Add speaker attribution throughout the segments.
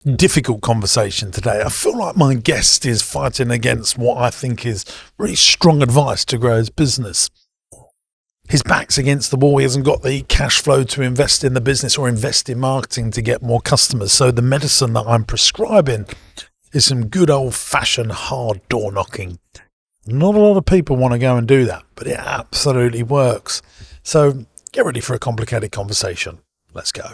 Speaker 1: difficult conversation today. I feel like my guest is fighting against what I think is really strong advice to grow his business. His back's against the wall. He hasn't got the cash flow to invest in the business or invest in marketing to get more customers. So the medicine that I'm prescribing is some good old-fashioned hard door knocking. Not a lot of people want to go and do that, but it absolutely works. So get ready for a complicated conversation. Let's go.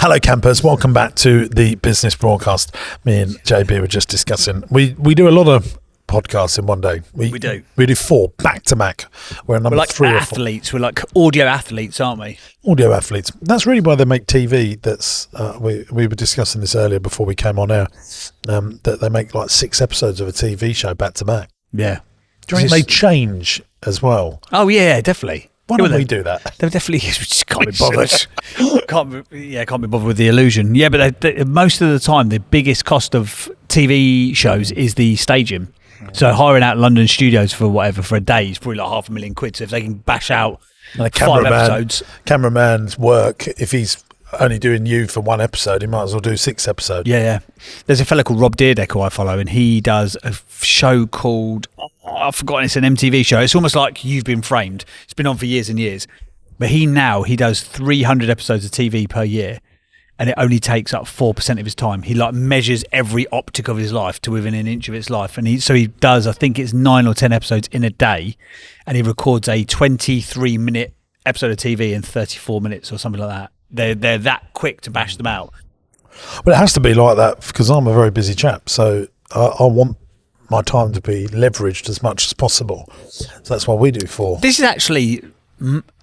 Speaker 1: Hello campers, welcome back to the business broadcast. Me and JB were just discussing. We do a lot of podcasts in one day. We do 4 back to back. We're
Speaker 2: like
Speaker 1: 3
Speaker 2: athletes. We're like audio athletes, aren't we?
Speaker 1: Audio athletes. That's really why they make TV. That's we were discussing this earlier before we came on air. That they make like 6 episodes of a TV show back to back.
Speaker 2: Yeah.
Speaker 1: Do you think they change as well?
Speaker 2: Oh yeah, definitely.
Speaker 1: Why don't we do that?
Speaker 2: They definitely just can't be bothered. can't be bothered with the illusion. Yeah, but most of the time, the biggest cost of TV shows is the staging. So hiring out London studios for a day is probably like £500,000. So if they can bash out 5 episodes,
Speaker 1: cameraman's work. If he's only doing you for 1 episode, he might as well do 6 episodes.
Speaker 2: Yeah. There's a fella called Rob Dyrdek who I follow, and he does a show called, I've forgotten, it's an MTV show. It's almost like You've Been Framed. It's been on for years and years. But he does 300 episodes of TV per year, and it only takes up 4% of his time. He like measures every optic of his life to within an inch of its life. And he does, I think it's 9 or 10 episodes in a day, and he records a 23-minute episode of TV in 34 minutes or something like that. They're that quick to bash them out.
Speaker 1: Well, it has to be like that because I'm a very busy chap. So I want my time to be leveraged as much as possible. So that's why we do 4.
Speaker 2: This is actually,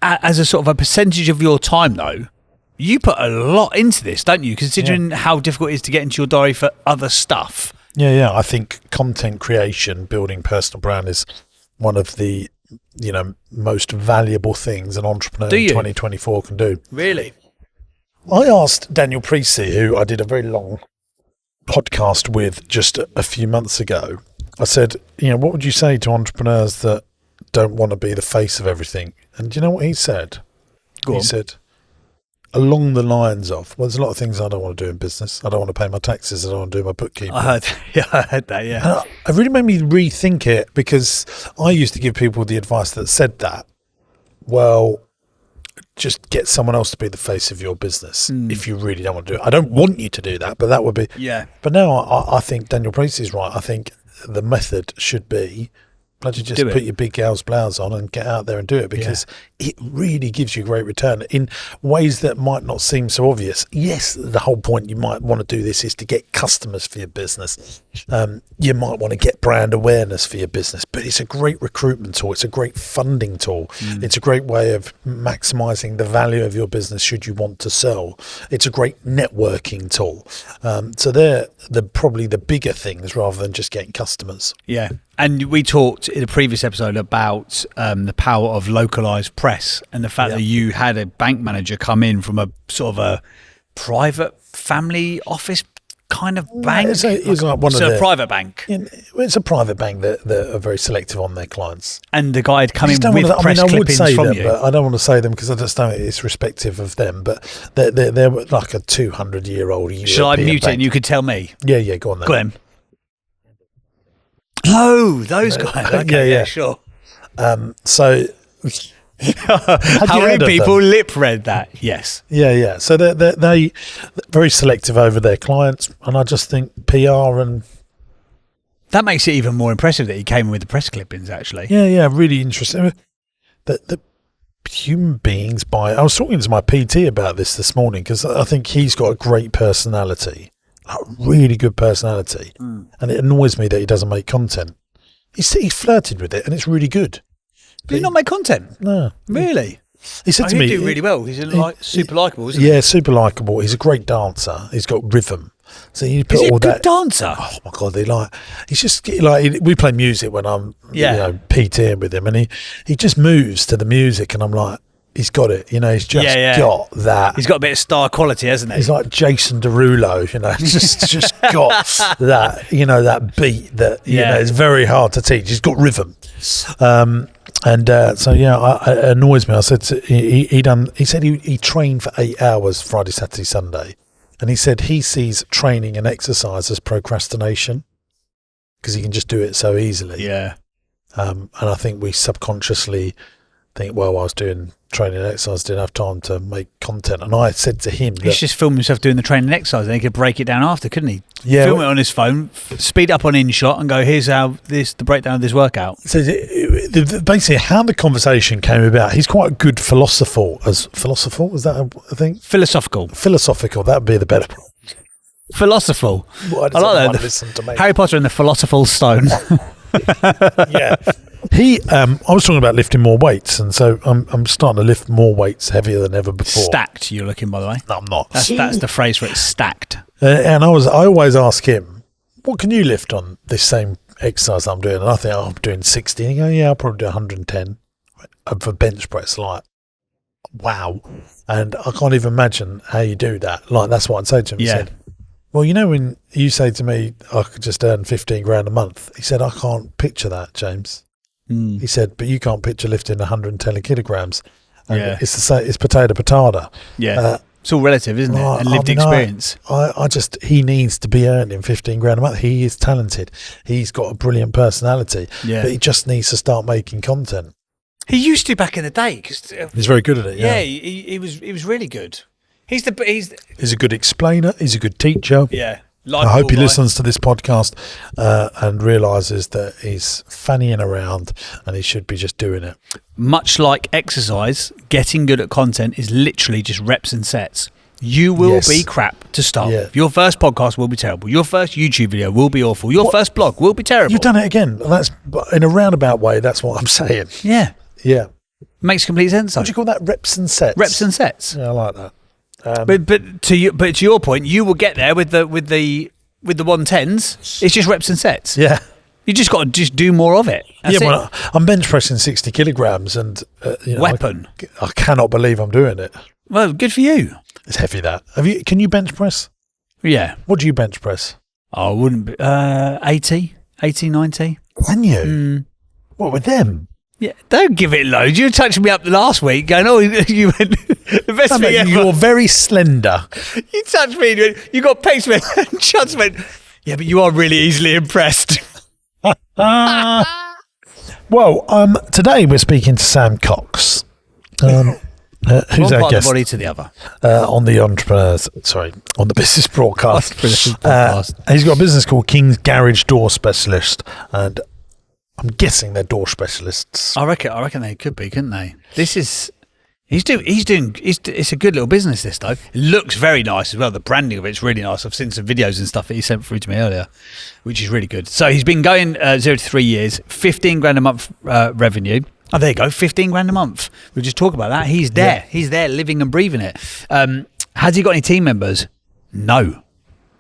Speaker 2: as a sort of a percentage of your time though, you put a lot into this, don't you? Considering how difficult it is to get into your diary for other stuff.
Speaker 1: Yeah. I think content creation, building personal brand is one of the, most valuable things an entrepreneur in 2024 can do.
Speaker 2: Really?
Speaker 1: I asked Daniel Priestley, who I did a very long podcast with just a few months ago. I said, what would you say to entrepreneurs that don't want to be the face of everything? And do you know what he said? He said, along the lines of, well, there's a lot of things I don't want to do in business. I don't want to pay my taxes. I don't want to do my bookkeeping.
Speaker 2: I heard that, yeah.
Speaker 1: And it really made me rethink it because I used to give people the advice that said that, well, just get someone else to be the face of your business if you really don't want to do it. I don't want you to do that, but that would be...
Speaker 2: Yeah.
Speaker 1: But now I think Daniel Priestley's right. I think the method should be bloody just put your big gal's blouse on and get out there and do it because it really gives you great return in ways that might not seem so obvious. Yes, the whole point you might want to do this is to get customers for your business. You might want to get brand awareness for your business, but it's a great recruitment tool. It's a great funding tool. It's a great way of maximizing the value of your business should you want to sell. It's a great networking tool. So they're probably the bigger things rather than just getting customers.
Speaker 2: Yeah. And we talked in a previous episode about the power of localized press and the fact that you had a bank manager come in from a sort of a private family office kind of bank.
Speaker 1: It's a
Speaker 2: private bank.
Speaker 1: It's a private bank that are very selective on their clients.
Speaker 2: And the guy had come in with press clippings from you.
Speaker 1: But I don't want to say them because I just don't think it's respective of them. But they're like a 200-year-old European
Speaker 2: Shall I mute
Speaker 1: bank.
Speaker 2: it and you could tell me?
Speaker 1: Yeah, go on then.
Speaker 2: Go on. Oh, those guys. Okay, yeah, sure.
Speaker 1: So,
Speaker 2: how many people lip read that? Yes.
Speaker 1: Yeah. So they're very selective over their clients, and I just think PR and
Speaker 2: that makes it even more impressive that he came in with the press clippings. Actually,
Speaker 1: yeah, really interesting. The human beings buy. I was talking to my PT about this morning because I think he's got a great personality. A really good personality, and it annoys me that he doesn't make content. He flirted with it, and it's really good.
Speaker 2: Did he not make content?
Speaker 1: No,
Speaker 2: really.
Speaker 1: He said to me,
Speaker 2: "He do really well. He's super likable, isn't he?"
Speaker 1: Yeah, super likable. He's a great dancer. He's got rhythm. So you put
Speaker 2: Is he
Speaker 1: all
Speaker 2: a good
Speaker 1: that
Speaker 2: dancer?
Speaker 1: Oh my god, he's just like we play music when I'm PTing with him, and he just moves to the music, and I'm like, he's got it, he's just got that.
Speaker 2: He's got a bit of star quality, hasn't he?
Speaker 1: He's like Jason Derulo, just got that, that beat that, it's very hard to teach. He's got rhythm. It annoys me. I said he said he trained for 8 hours Friday, Saturday, Sunday. And he said he sees training and exercise as procrastination because he can just do it so easily.
Speaker 2: Yeah.
Speaker 1: And I think we subconsciously think, well, I was doing training and exercise, didn't have time to make content. And I said to him,
Speaker 2: he should just film himself doing the training and exercise, and he could break it down after, couldn't he?
Speaker 1: Yeah,
Speaker 2: film it on his phone, speed up on InShot, and go, here's how the breakdown of this workout.
Speaker 1: So basically, how the conversation came about, he's quite a good philosopher. Is that a thing?
Speaker 2: Philosophical.
Speaker 1: That would be the better.
Speaker 2: Philosophical.
Speaker 1: Why does
Speaker 2: I like
Speaker 1: everyone
Speaker 2: that.
Speaker 1: listen to me?
Speaker 2: Harry Potter and the Philosopher's Stone.
Speaker 1: Yeah. I was talking about lifting more weights, and so I'm starting to lift more weights heavier than ever before.
Speaker 2: Stacked, you're looking, by the way.
Speaker 1: No, I'm not.
Speaker 2: That's the phrase for it, stacked.
Speaker 1: And I always ask him, what can you lift on this same exercise I'm doing? And I think, I'm doing 60. And he goes, yeah, I'll probably do 110 for bench press. Like, wow. And I can't even imagine how you do that. Like, that's what I'd say to him. He said, well, when you say to me, I could just earn 15 grand a month, he said, I can't picture that, James. He said, but you can't picture lifting 110 kilograms. And it's the same, it's potato. Yeah.
Speaker 2: It's all relative, isn't it? And lived experience.
Speaker 1: He needs to be earning 15 grand a month. He is talented. He's got a brilliant personality. Yeah. But he just needs to start making content.
Speaker 2: He used to back in the day. Cause,
Speaker 1: he's very good at it. Yeah,
Speaker 2: he was really good. He's a
Speaker 1: good explainer. He's a good teacher.
Speaker 2: Yeah.
Speaker 1: I hope he listens to this podcast and realises that he's fannying around and he should be just doing it.
Speaker 2: Much like exercise, getting good at content is literally just reps and sets. You will be crap to start with. Your first podcast will be terrible. Your first YouTube video will be awful. Your first blog will be terrible.
Speaker 1: You've done it again. That's in a roundabout way. That's what I'm saying.
Speaker 2: Yeah.
Speaker 1: Yeah.
Speaker 2: Makes complete sense.
Speaker 1: What do you call that? Reps and sets.
Speaker 2: Reps and sets.
Speaker 1: Yeah, I like that.
Speaker 2: But to your point, you will get there with the 110s. It's just reps and sets.
Speaker 1: Yeah,
Speaker 2: you just got to do more of it. That's
Speaker 1: well, I'm bench pressing 60 kilograms, and
Speaker 2: weapon.
Speaker 1: I cannot believe I'm doing it.
Speaker 2: Well, good for you.
Speaker 1: It's heavy. That can you bench press?
Speaker 2: Yeah.
Speaker 1: What do you bench press?
Speaker 2: I wouldn't be 80, 90.
Speaker 1: Can you? What with them?
Speaker 2: Yeah, don't give it loads. You touched me up last week going, you went, the best thing ever.
Speaker 1: You're very slender.
Speaker 2: You touched me and you went, you got pegs, and Chuds went, yeah, but you are really easily impressed.
Speaker 1: Well, today we're speaking to Sam Cox. Who's our guest?
Speaker 2: Body to the other.
Speaker 1: On the business broadcast. He's got a business called King's Garage Door Specialist, and I'm guessing they're door specialists.
Speaker 2: I reckon they could be, couldn't they? It's a good little business, this though. It looks very nice as well. The branding of it's really nice. I've seen some videos and stuff that he sent through to me earlier, which is really good. So he's been going 0 to 3 years, 15 grand a month revenue. Oh, there you go, 15 grand a month. We'll just talk about that. He's there. Yeah. He's there living and breathing it. Has he got any team members? No.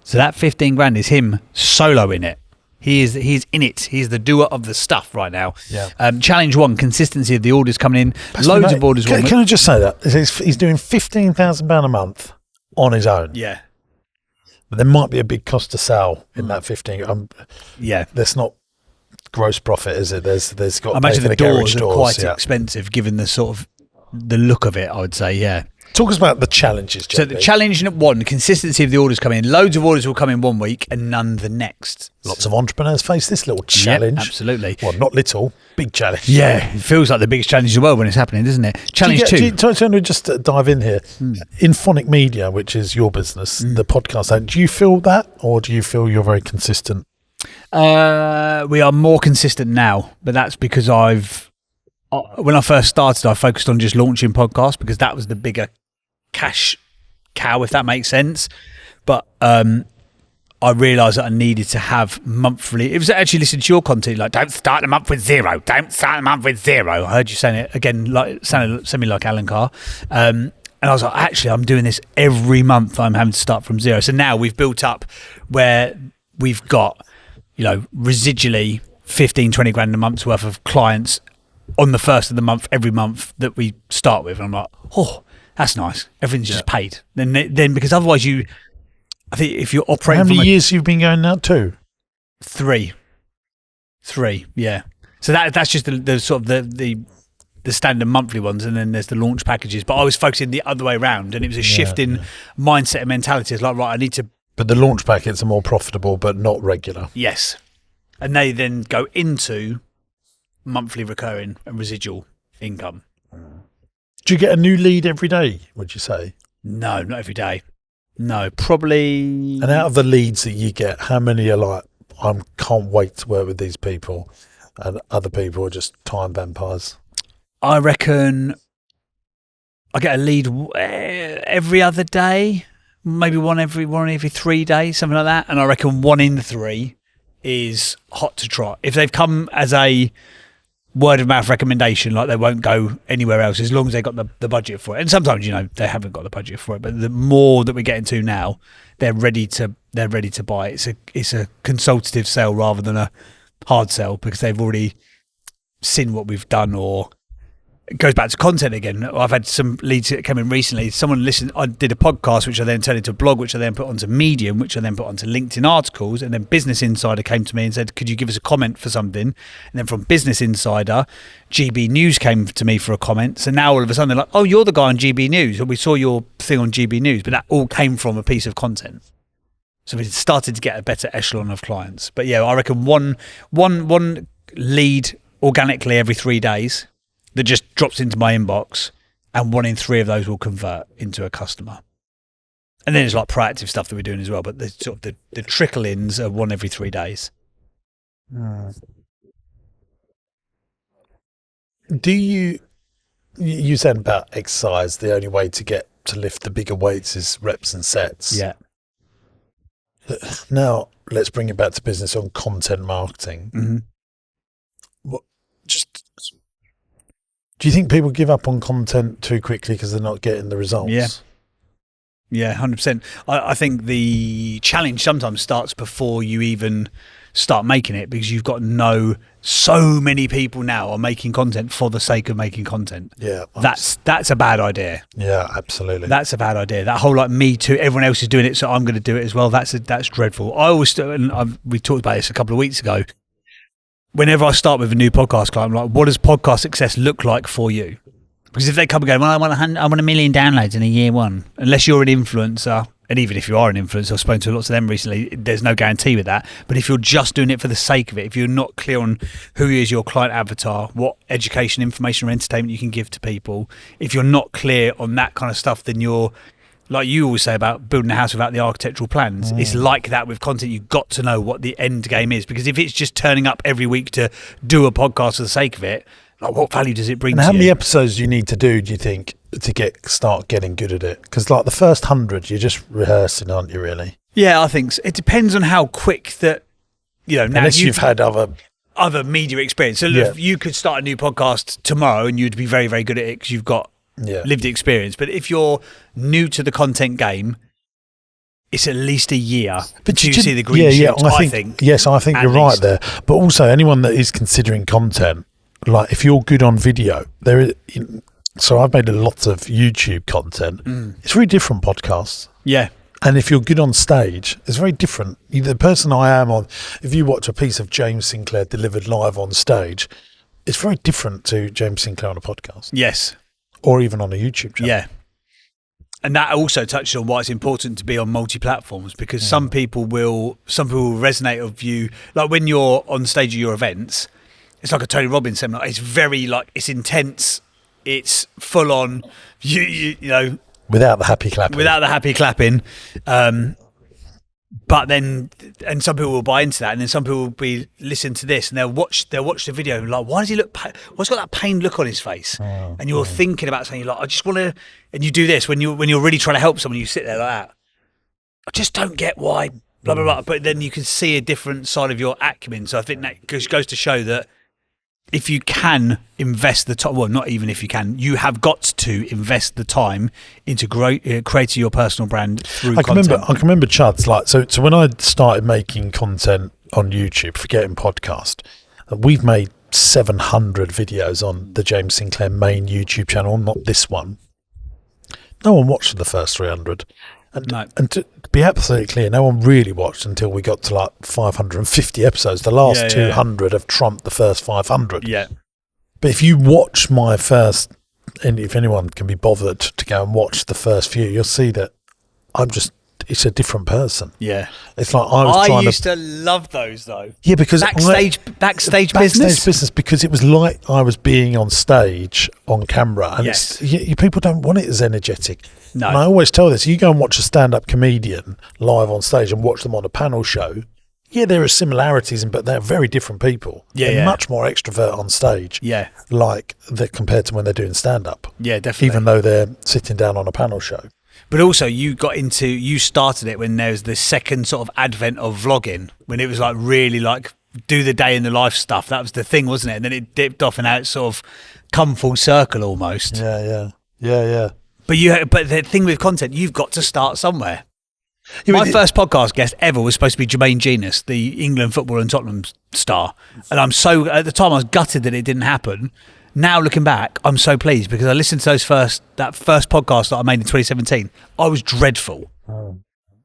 Speaker 2: So that 15 grand is him solo in it. He's in it. He's the doer of the stuff right now. Yeah. Challenge 1, consistency of the orders coming in. Loads of orders.
Speaker 1: Can I just say that? He's doing £15,000 a month on his own.
Speaker 2: Yeah.
Speaker 1: But there might be a big cost to sell in that 15.
Speaker 2: Yeah.
Speaker 1: That's not gross profit, is it? There's got to
Speaker 2: imagine
Speaker 1: pay for
Speaker 2: the doors are quite
Speaker 1: yeah.
Speaker 2: expensive given the sort of the look of it, I would say, yeah.
Speaker 1: Talk us about the challenges, JP.
Speaker 2: So the challenge 1, consistency of the orders coming in. Loads of orders will come in one week and none the next.
Speaker 1: Lots of entrepreneurs face this little challenge.
Speaker 2: Yep, absolutely.
Speaker 1: Well, not little, big challenge.
Speaker 2: Yeah, it feels like the biggest challenge in the world when it's happening, doesn't it? Challenge 2.
Speaker 1: Just dive in here. Infonic Media, which is your business, the podcast, do you feel that, or do you feel you're very consistent?
Speaker 2: We are more consistent now, but that's because when I first started, I focused on just launching podcasts because that was the bigger cash cow, if that makes sense. But I realised that I needed to have monthly. It was actually listening to your content, like don't start the month with zero. Don't start the month with zero. I heard you saying it again, like sounded semi like Alan Carr. And I was like, actually, I'm doing this every month. I'm having to start from zero. So now we've built up where we've got, residually 15, 20 grand a month's worth of clients on the first of the month, every month that we start with. And I'm like, oh, that's nice. Everything's just paid. Then because otherwise I think if you're operating.
Speaker 1: How many years you've been going now? 2?
Speaker 2: 3. Yeah. So that's just the sort of the the standard monthly ones, and then there's the launch packages. But I was focusing the other way around, and it was a shift in mindset and mentality. It's like, right, I need to.
Speaker 1: But the launch packets are more profitable, but not regular.
Speaker 2: Yes, and they then go into monthly recurring and residual income.
Speaker 1: Do you get a new lead every day, would you say?
Speaker 2: No, not every day. No, probably.
Speaker 1: And out of the leads that you get, how many are like, I can't wait to work with these people, and other people are just time vampires?
Speaker 2: I reckon I get a lead every other day, maybe one every 3 days, something like that. And I reckon 1 in 3 is hot to trot. If they've come as a word of mouth recommendation, like they won't go anywhere else as long as they got the budget for it. And sometimes, they haven't got the budget for it, but the more that we get into now, they're ready to buy. It's a consultative sale rather than a hard sell, because they've already seen what we've done. Or it goes back to content again. I've had some leads that came in recently. Someone listened. I did a podcast, which I then turned into a blog, which I then put onto Medium, which I then put onto LinkedIn articles. And then Business Insider came to me and said, could you give us a comment for something? And then from Business Insider, GB News came to me for a comment. So now all of a sudden they're like, oh, you're the guy on GB News. Or we saw your thing on GB News. But that all came from a piece of content. So we started to get a better echelon of clients. But yeah, I reckon one lead organically every 3 days that just drops into my inbox, and 1 in 3 of those will convert into a customer. And then there's like proactive stuff that we're doing as well, but the sort of the trickle-ins are 1 every 3 days.
Speaker 1: Do you said about exercise, the only way to lift the bigger weights is reps and sets.
Speaker 2: Yeah.
Speaker 1: Now let's bring it back to business on content marketing.
Speaker 2: Mm-hmm.
Speaker 1: Do you think people give up on content too quickly because they're not getting the results?
Speaker 2: Yeah, 100%. I think the challenge sometimes starts before you even start making it, because you've got so many people now are making content for the sake of making content.
Speaker 1: Yeah.
Speaker 2: That's a bad idea.
Speaker 1: Yeah, absolutely.
Speaker 2: That's a bad idea. That whole like me too, everyone else is doing it, so I'm going to do it as well. That's dreadful. I always, we talked about this a couple of weeks ago. Whenever I start with a new podcast client, I'm like, what does podcast success look like for you? Because if they come and go, well, I want 1 million downloads in a year one, unless you're an influencer, and even if you are an influencer, I've spoken to lots of them recently, there's no guarantee with that. But if you're just doing it for the sake of it, if you're not clear on who is your client avatar, what education, information, or entertainment you can give to people, if you're not clear on that kind of stuff, then you're, like you always say about building a house without the architectural plans, it's like that with content. You've got to know what the end game is, because if it's just turning up every week to do a podcast for the sake of it, like what value does it bring to you?
Speaker 1: And how many episodes do you need to do, do you think, to start getting good at it? Because like the first 100, you're just rehearsing, aren't you, really?
Speaker 2: Yeah, I think so. It depends on how quick that, now
Speaker 1: unless you've had
Speaker 2: other media experience. So if you could start a new podcast tomorrow and you'd be very, very good at it because you've got lived experience. But if you're new to the content game, it's at least a year to see the green shoots, I think.
Speaker 1: Yes, I think you're right there. But also anyone that is considering content, like if you're good on video, so I've made a lot of YouTube content. It's very different podcasts.
Speaker 2: Yeah.
Speaker 1: And if you're good on stage, it's very different. The person I am on, if you watch a piece of James Sinclair delivered live on stage, it's very different to James Sinclair on a podcast.
Speaker 2: Yes.
Speaker 1: Or even on a YouTube channel.
Speaker 2: Yeah. And that also touches on why it's important to be on multi-platforms, because some people will resonate with you. Like when you're on stage at your events, it's like a Tony Robbins seminar. It's very it's intense. It's full on, you know.
Speaker 1: Without the happy clapping.
Speaker 2: But then, and some people will buy into that, and then some people will be listen to this, and they'll watch the video and like, why does he look? Why's got that pained look on his face? And you're thinking about something, you're like, I just want to. And you do this when you're really trying to help someone. You sit there like that. I just don't get why. Blah blah blah. But then you can see a different side of your acumen. So I think that goes to show that if you can invest the time, well, not even if you can, you have got to invest the time into creating your personal brand through content.
Speaker 1: I can remember Chuds, so when I started making content on YouTube, forgetting podcast, we've made 700 videos on the James Sinclair main YouTube channel, not this one. No one watched the first 300. And to be absolutely clear, no one really watched until we got to 550 episodes. The last 200 have trumped the first 500.
Speaker 2: Yeah.
Speaker 1: But if you watch my first, and if anyone can be bothered to go and watch the first few, you'll see that it's a different person.
Speaker 2: Yeah.
Speaker 1: It's like I
Speaker 2: used to love those though.
Speaker 1: Yeah, because
Speaker 2: backstage business,
Speaker 1: because it was like I was being on stage on camera, and people don't want it as energetic.
Speaker 2: No.
Speaker 1: And I always tell this: you go and watch a stand-up comedian live on stage and watch them on a panel show. Yeah, there are similarities, but they're very different people. They're much more extrovert on stage.
Speaker 2: Yeah,
Speaker 1: compared to when they're doing stand-up.
Speaker 2: Yeah, definitely.
Speaker 1: Even though they're sitting down on a panel show.
Speaker 2: But also, you started it when there was the second sort of advent of vlogging, when it was like really like do the day in the life stuff. That was the thing, wasn't it? And then it dipped off and now it's sort of come full circle almost.
Speaker 1: Yeah.
Speaker 2: But the thing with content, you've got to start somewhere. My first podcast guest ever was supposed to be Jermaine Genius, the England football and Tottenham star. And at the time I was gutted that it didn't happen. Now looking back, I'm so pleased because I listened to that first podcast that I made in 2017. I was dreadful.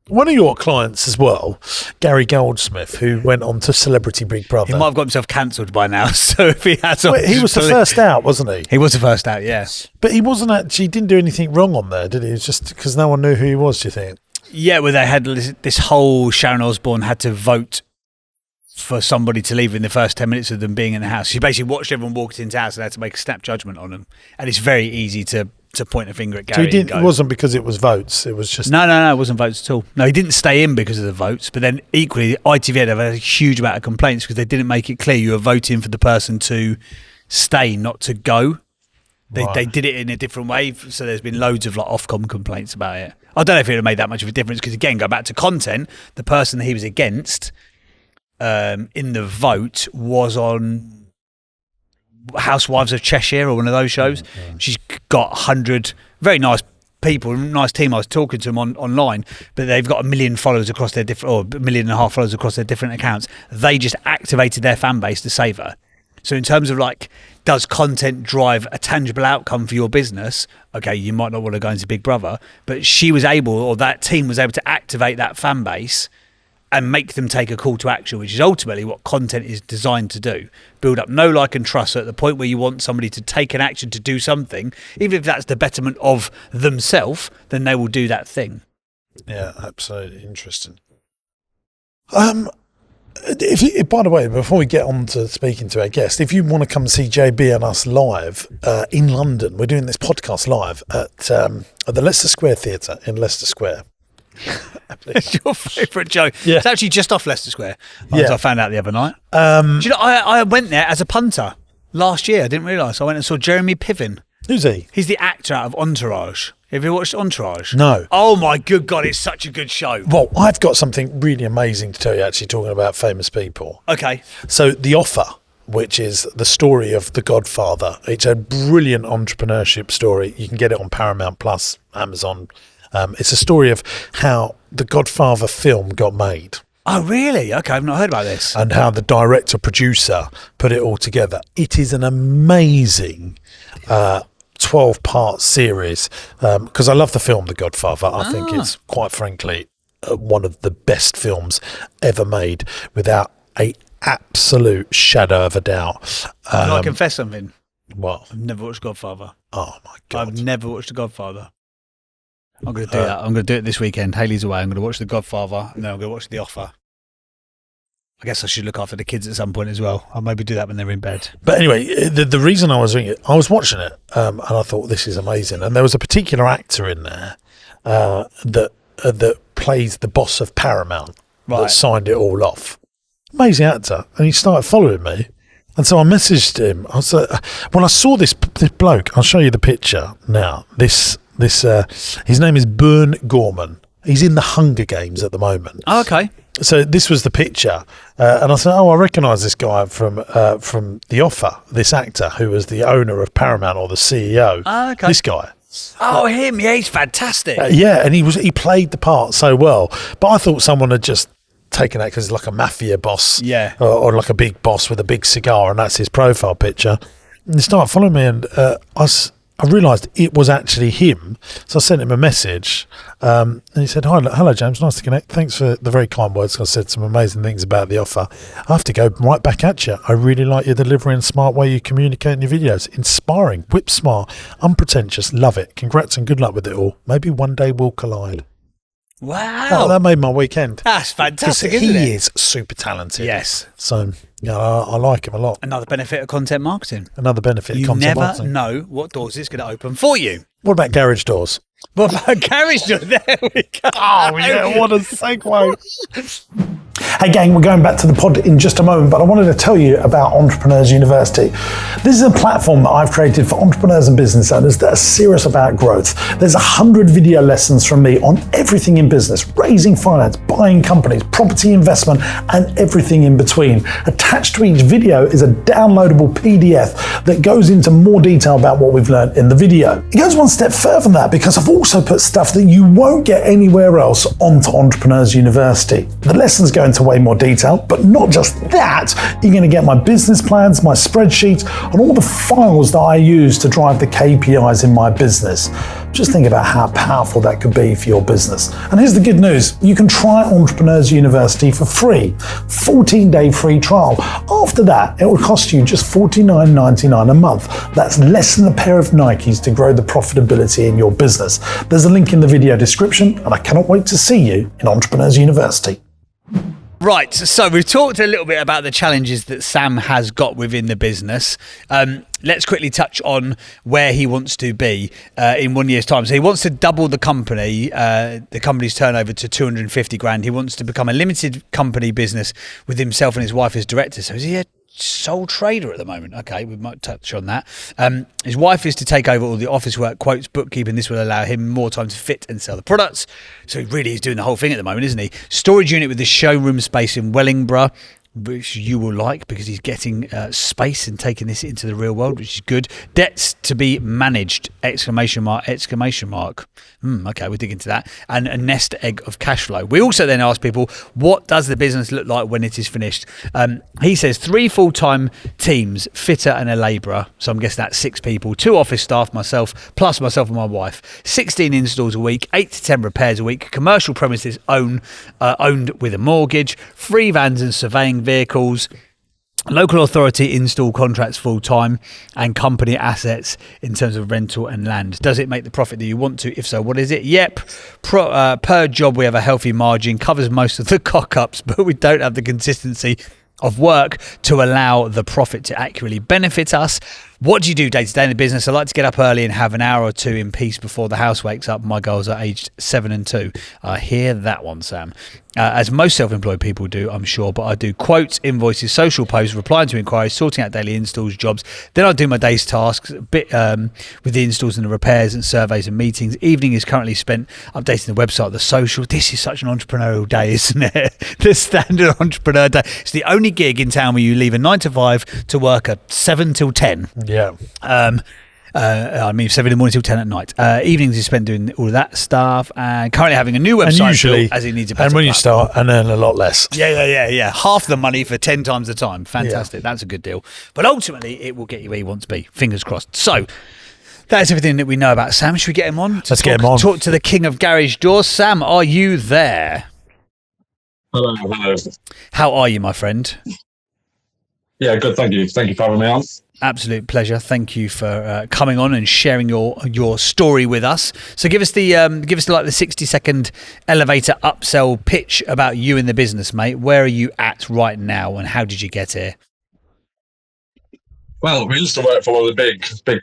Speaker 1: One of your clients as well, Gary Goldsmith, who went on to Celebrity Big Brother.
Speaker 2: He might have got himself cancelled by now. So if he has,
Speaker 1: he was the first out, wasn't he?
Speaker 2: He was the first out, yes.
Speaker 1: But he didn't do anything wrong on there, did he? It was just because no one knew who he was. Do you think?
Speaker 2: Yeah, well, they had this whole Sharon Osbourne had to vote for somebody to leave in the first 10 minutes of them being in the house. She basically watched everyone walk into the house and had to make a snap judgment on them. And it's very easy to point a finger at Gary.
Speaker 1: So it wasn't because it was votes. It was just...
Speaker 2: No, it wasn't votes at all. No, he didn't stay in because of the votes. But then equally, ITV had a huge amount of complaints because they didn't make it clear you were voting for the person to stay, not to go. They did it in a different way. So there's been loads of like Ofcom complaints about it. I don't know if it would have made that much of a difference because, again, go back to content, the person that he was against in the vote was on Housewives of Cheshire or one of those shows. She's got 100 very nice people, nice team. I was talking to them online, but they've got 1 million followers across their different, or 1.5 million followers across their different accounts. They just activated their fan base to save her. So in terms of like, does content drive a tangible outcome for your business? Okay, you might not want to go into Big Brother, but she was able, or that team was able to activate that fan base and make them take a call to action, which is ultimately what content is designed to do. Build up know, like and trust. So at the point where you want somebody to take an action to do something, even if that's the betterment of themselves, then they will do that thing.
Speaker 1: Yeah, absolutely. Interesting. By the way, before we get on to speaking to our guest, if you want to come and see JB and us live in London, we're doing this podcast live at the Leicester Square Theatre in Leicester Square.
Speaker 2: It's your favourite joke.
Speaker 1: Yeah.
Speaker 2: It's actually just off Leicester Square,
Speaker 1: as
Speaker 2: I found out the other night. Do you know, I went there as a punter last year. I didn't realise. I went and saw Jeremy Piven.
Speaker 1: Who's he?
Speaker 2: He's the actor out of Entourage. Have you watched Entourage?
Speaker 1: No.
Speaker 2: Oh my good God, it's such a good show.
Speaker 1: Well, I've got something really amazing to tell you, actually, talking about famous people.
Speaker 2: Okay.
Speaker 1: So The Offer, which is the story of The Godfather. It's a brilliant entrepreneurship story. You can get it on Paramount Plus, Amazon. It's a story of how the Godfather film got made.
Speaker 2: Oh, really? Okay, I've not heard about this.
Speaker 1: And how the director-producer put it all together. It is an amazing 12-part series because I love the film The Godfather. I think it's, quite frankly, one of the best films ever made without a absolute shadow of a doubt.
Speaker 2: Can I confess something?
Speaker 1: What?
Speaker 2: I've never watched Godfather.
Speaker 1: Oh, my God.
Speaker 2: I've never watched The Godfather. I'm going to do that. I'm going to do it this weekend. Haley's away. I'm going to watch The Godfather and then I'm going to watch The Offer. I guess I should look after the kids at some point as well. I'll maybe do that when they're in bed.
Speaker 1: But anyway, the reason I was doing it, I was watching it and I thought, this is amazing. And there was a particular actor in there that plays the boss of Paramount that signed it all off. Amazing actor. And he started following me. And so I messaged him. I was when I saw this bloke, I'll show you the picture now. His name is Bern Gorman. He's in the Hunger Games at the moment.
Speaker 2: Oh, okay.
Speaker 1: So this was the picture, and I said, "Oh, I recognise this guy from The Offer. This actor who was the owner of Paramount or the CEO.
Speaker 2: Oh, okay.
Speaker 1: This guy.
Speaker 2: Oh, him. Yeah, he's fantastic.
Speaker 1: Yeah, and he played the part so well. But I thought someone had just taken that because like a mafia boss, or like a big boss with a big cigar, and that's his profile picture. And he started following me, and I realised it was actually him. So I sent him a message, and he said, hello, James, nice to connect. Thanks for the very kind words. I said some amazing things about the offer. I have to go right back at you. I really like your delivery and smart way you communicate in your videos. Inspiring, whip smart, unpretentious, love it. Congrats and good luck with it all. Maybe one day we'll collide.
Speaker 2: Wow.
Speaker 1: Oh, that made my weekend.
Speaker 2: That's fantastic, isn't
Speaker 1: he
Speaker 2: it?
Speaker 1: is super talented.
Speaker 2: Yes.
Speaker 1: So, yeah, I like him a lot.
Speaker 2: Another benefit of content marketing.
Speaker 1: Another benefit of
Speaker 2: You
Speaker 1: content
Speaker 2: never
Speaker 1: marketing.
Speaker 2: know what doors it's going to open for you.
Speaker 1: What about garage doors?
Speaker 2: What about garage door? There we go.
Speaker 1: Oh, yeah, what a segue. Hey gang, we're going back to the pod in just a moment, but I wanted to tell you about Entrepreneurs University. This is a platform that I've created for entrepreneurs and business owners that are serious about growth. There's 100 video lessons from me on everything in business, raising finance, buying companies, property investment, and everything in between. Attached to each video is a downloadable PDF that goes into more detail about what we've learned in the video. It goes one step further than that because I've also put stuff that you won't get anywhere else onto Entrepreneurs University. The lessons go into way more detail, but not just that. You're going to get my business plans, my spreadsheets, and all the files that I use to drive the KPIs in my business. Just think about how powerful that could be for your business. And here's the good news. You can try Entrepreneurs University for free. 14-day free trial. After that, it will cost you just $49.99 a month. That's less than a pair of Nikes to grow the profitability in your business. There's a link in the video description, and I cannot wait to see you in Entrepreneurs University.
Speaker 2: Right, so we've talked a little bit about the challenges that Sam has got within the business. Let's quickly touch on where he wants to be in 1 year's time. So he wants to double the company's turnover to 250 grand. He wants to become a limited company business with himself and his wife as directors. So is he a sole trader at the moment? Okay, we might touch on that. His wife is to take over all the office work, quotes, bookkeeping. This will allow him more time to fit and sell the products. So he really is doing the whole thing at the moment, isn't he? Storage unit with the showroom space in Wellingborough, which you will like because he's getting space and taking this into the real world, which is good. Debts to be managed, exclamation mark. Okay, we'll dig into that. And a nest egg of cash flow. We also then ask people, what does the business look like when it is finished? He says 3 full-time teams, fitter and a labourer. So I'm guessing that's 6 people, 2 office staff, myself and my wife, 16 installs a week, 8 to 10 repairs a week, commercial premises owned with a mortgage, 3 vans and surveying vehicles, local authority install contracts full-time, and company assets in terms of rental and land. Does it make the profit that you want to? If so, what is it? Yep. Per job, we have a healthy margin, covers most of the cock-ups, but we don't have the consistency of work to allow the profit to accurately benefit us. What do you do day to day in the business? I like to get up early and have an hour or 2 in peace before the house wakes up. My girls are aged 7 and 2. I hear that one, Sam. As most self-employed people do, I'm sure, but I do quotes, invoices, social posts, replying to inquiries, sorting out daily installs, jobs. Then I do my day's tasks, a bit with the installs and the repairs and surveys and meetings. Evening is currently spent updating the website, the social. This is such an entrepreneurial day, isn't it? The standard entrepreneur day. It's the only gig in town where you leave a 9 to 5 to work at 7 till 10.
Speaker 1: Yeah.
Speaker 2: 7 in the morning till 10 at night. Evenings is spent doing all of that stuff, and currently having a new website built as he needs a better
Speaker 1: and when
Speaker 2: platform.
Speaker 1: you start and earn a lot less.
Speaker 2: Yeah. Half the money for 10 times the time. Fantastic. Yeah. That's a good deal. But ultimately, it will get you where you want to be. Fingers crossed. So that's everything that we know about Sam. Should we get him on?
Speaker 1: Let's get him on.
Speaker 2: Talk to the king of garage doors. Sam, are you there?
Speaker 3: Hello.
Speaker 2: How are you, my friend?
Speaker 3: Yeah, good. Thank you. Thank you for having me on.
Speaker 2: Absolute pleasure. Thank you for coming on and sharing your story with us. So give us the 60-second elevator upsell pitch about you in the business, mate. Where are you at right now, and how did you get here?
Speaker 3: Well, we used to work for one of the big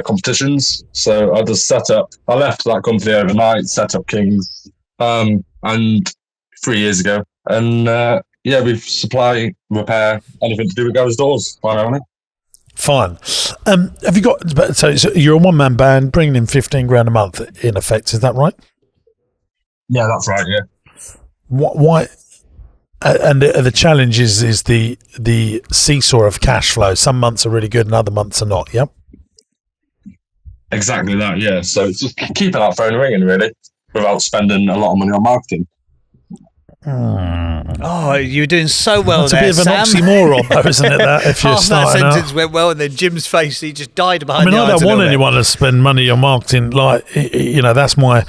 Speaker 3: competitions. So I just I left that company overnight, set up Kings, and 3 years ago. And we supply, repair, anything to do with garage doors, primarily.
Speaker 1: Fine. Have you got? So you're a one-man band, bringing in 15 grand a month in effect. Is that right?
Speaker 3: Yeah, that's right. Yeah.
Speaker 1: Why? And the challenge is the seesaw of cash flow. Some months are really good, and other months are not. Yep.
Speaker 3: Exactly that. Yeah. So it's just keeping that phone ringing, really, without spending a lot of money on marketing.
Speaker 2: Oh, you're doing so well
Speaker 1: That's
Speaker 2: there,
Speaker 1: a bit of an
Speaker 2: Sam.
Speaker 1: oxymoron, though, isn't it? That if you're
Speaker 2: Half that
Speaker 1: starting out.
Speaker 2: sentence went well, and then Jim's face, he just died
Speaker 1: I
Speaker 2: behind
Speaker 1: mean,
Speaker 2: the
Speaker 1: I
Speaker 2: eyes
Speaker 1: don't
Speaker 2: a
Speaker 1: want
Speaker 2: little bit.
Speaker 1: anyone to spend money on marketing. Like, that's my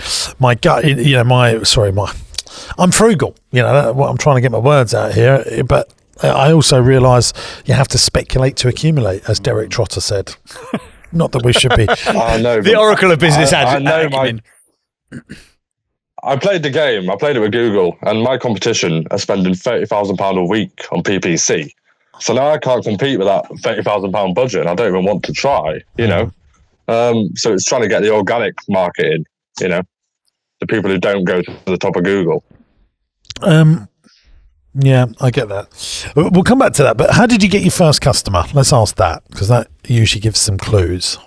Speaker 1: gut. I'm frugal. What I'm trying to get my words out here, but I also realise you have to speculate to accumulate, as Derek Trotter said. Not that we should be.
Speaker 3: I know.
Speaker 2: The oracle of business
Speaker 3: I know
Speaker 2: acumen.
Speaker 3: I played the game. I played it with Google, and my competition are spending £30,000 a week on PPC. So now I can't compete with that £30,000 budget, and I don't even want to try. So it's trying to get the organic market in. The people who don't go to the top of Google.
Speaker 1: Yeah, I get that. We'll come back to that. But how did you get your first customer? Let's ask that, because that usually gives some clues.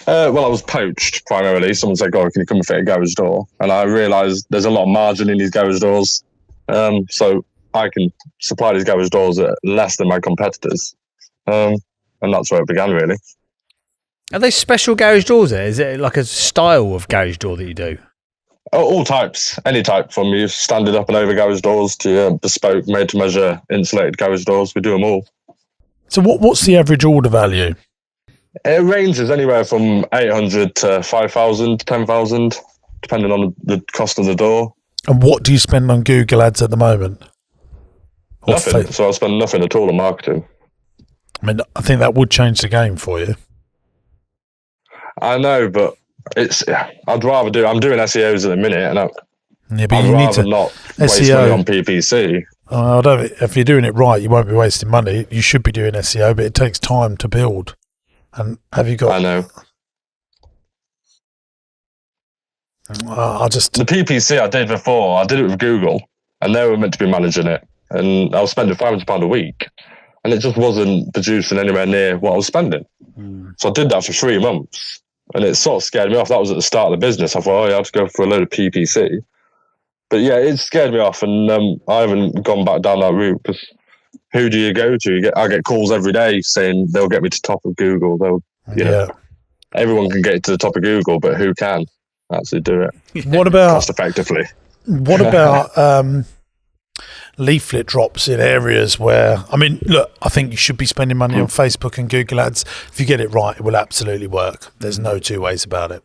Speaker 3: Well, I was poached primarily. Someone said, "Oh, can you come and fit a garage door?" And I realised there's a lot of margin in these garage doors, so I can supply these garage doors at less than my competitors, and that's where it began, really.
Speaker 2: Are they special garage doors there? Is it like a style of garage door that you do?
Speaker 3: Oh, all types, any type, from you standard up and over garage doors to bespoke, made-to-measure insulated garage doors. We do them all.
Speaker 1: So what's the average order value?
Speaker 3: It ranges anywhere from 800 to 5,000, 10,000, depending on the cost of the door.
Speaker 1: And what do you spend on Google ads at the moment? Or
Speaker 3: Nothing. So I spend nothing at all on marketing.
Speaker 1: I mean, I think that would change the game for you.
Speaker 3: I know, but I'd rather do. I'm doing SEOs at the minute, and
Speaker 1: Yeah, but
Speaker 3: I'd
Speaker 1: you need
Speaker 3: rather
Speaker 1: to
Speaker 3: not waste money on PPC.
Speaker 1: If you're doing it right, you won't be wasting money. You should be doing SEO, but it takes time to build. And have you got?
Speaker 3: I know. The PPC I did before. I did it with Google, and they were meant to be managing it, and I was spending £500 a week, and it just wasn't producing anywhere near what I was spending. So I did that for 3 months, and it sort of scared me off. That was at the start of the business. I thought, I have to go for a load of PPC. But yeah, it scared me off, and I haven't gone back down that route, because who do you go to? I get calls every day saying they'll get me to top of Google. Everyone can get to the top of Google, but who can actually do it?
Speaker 1: What about
Speaker 3: cost effectively?
Speaker 1: What about leaflet drops in areas where, I mean, look, I think you should be spending money on Facebook and Google ads. If you get it right, it will absolutely work. There's no two ways about it.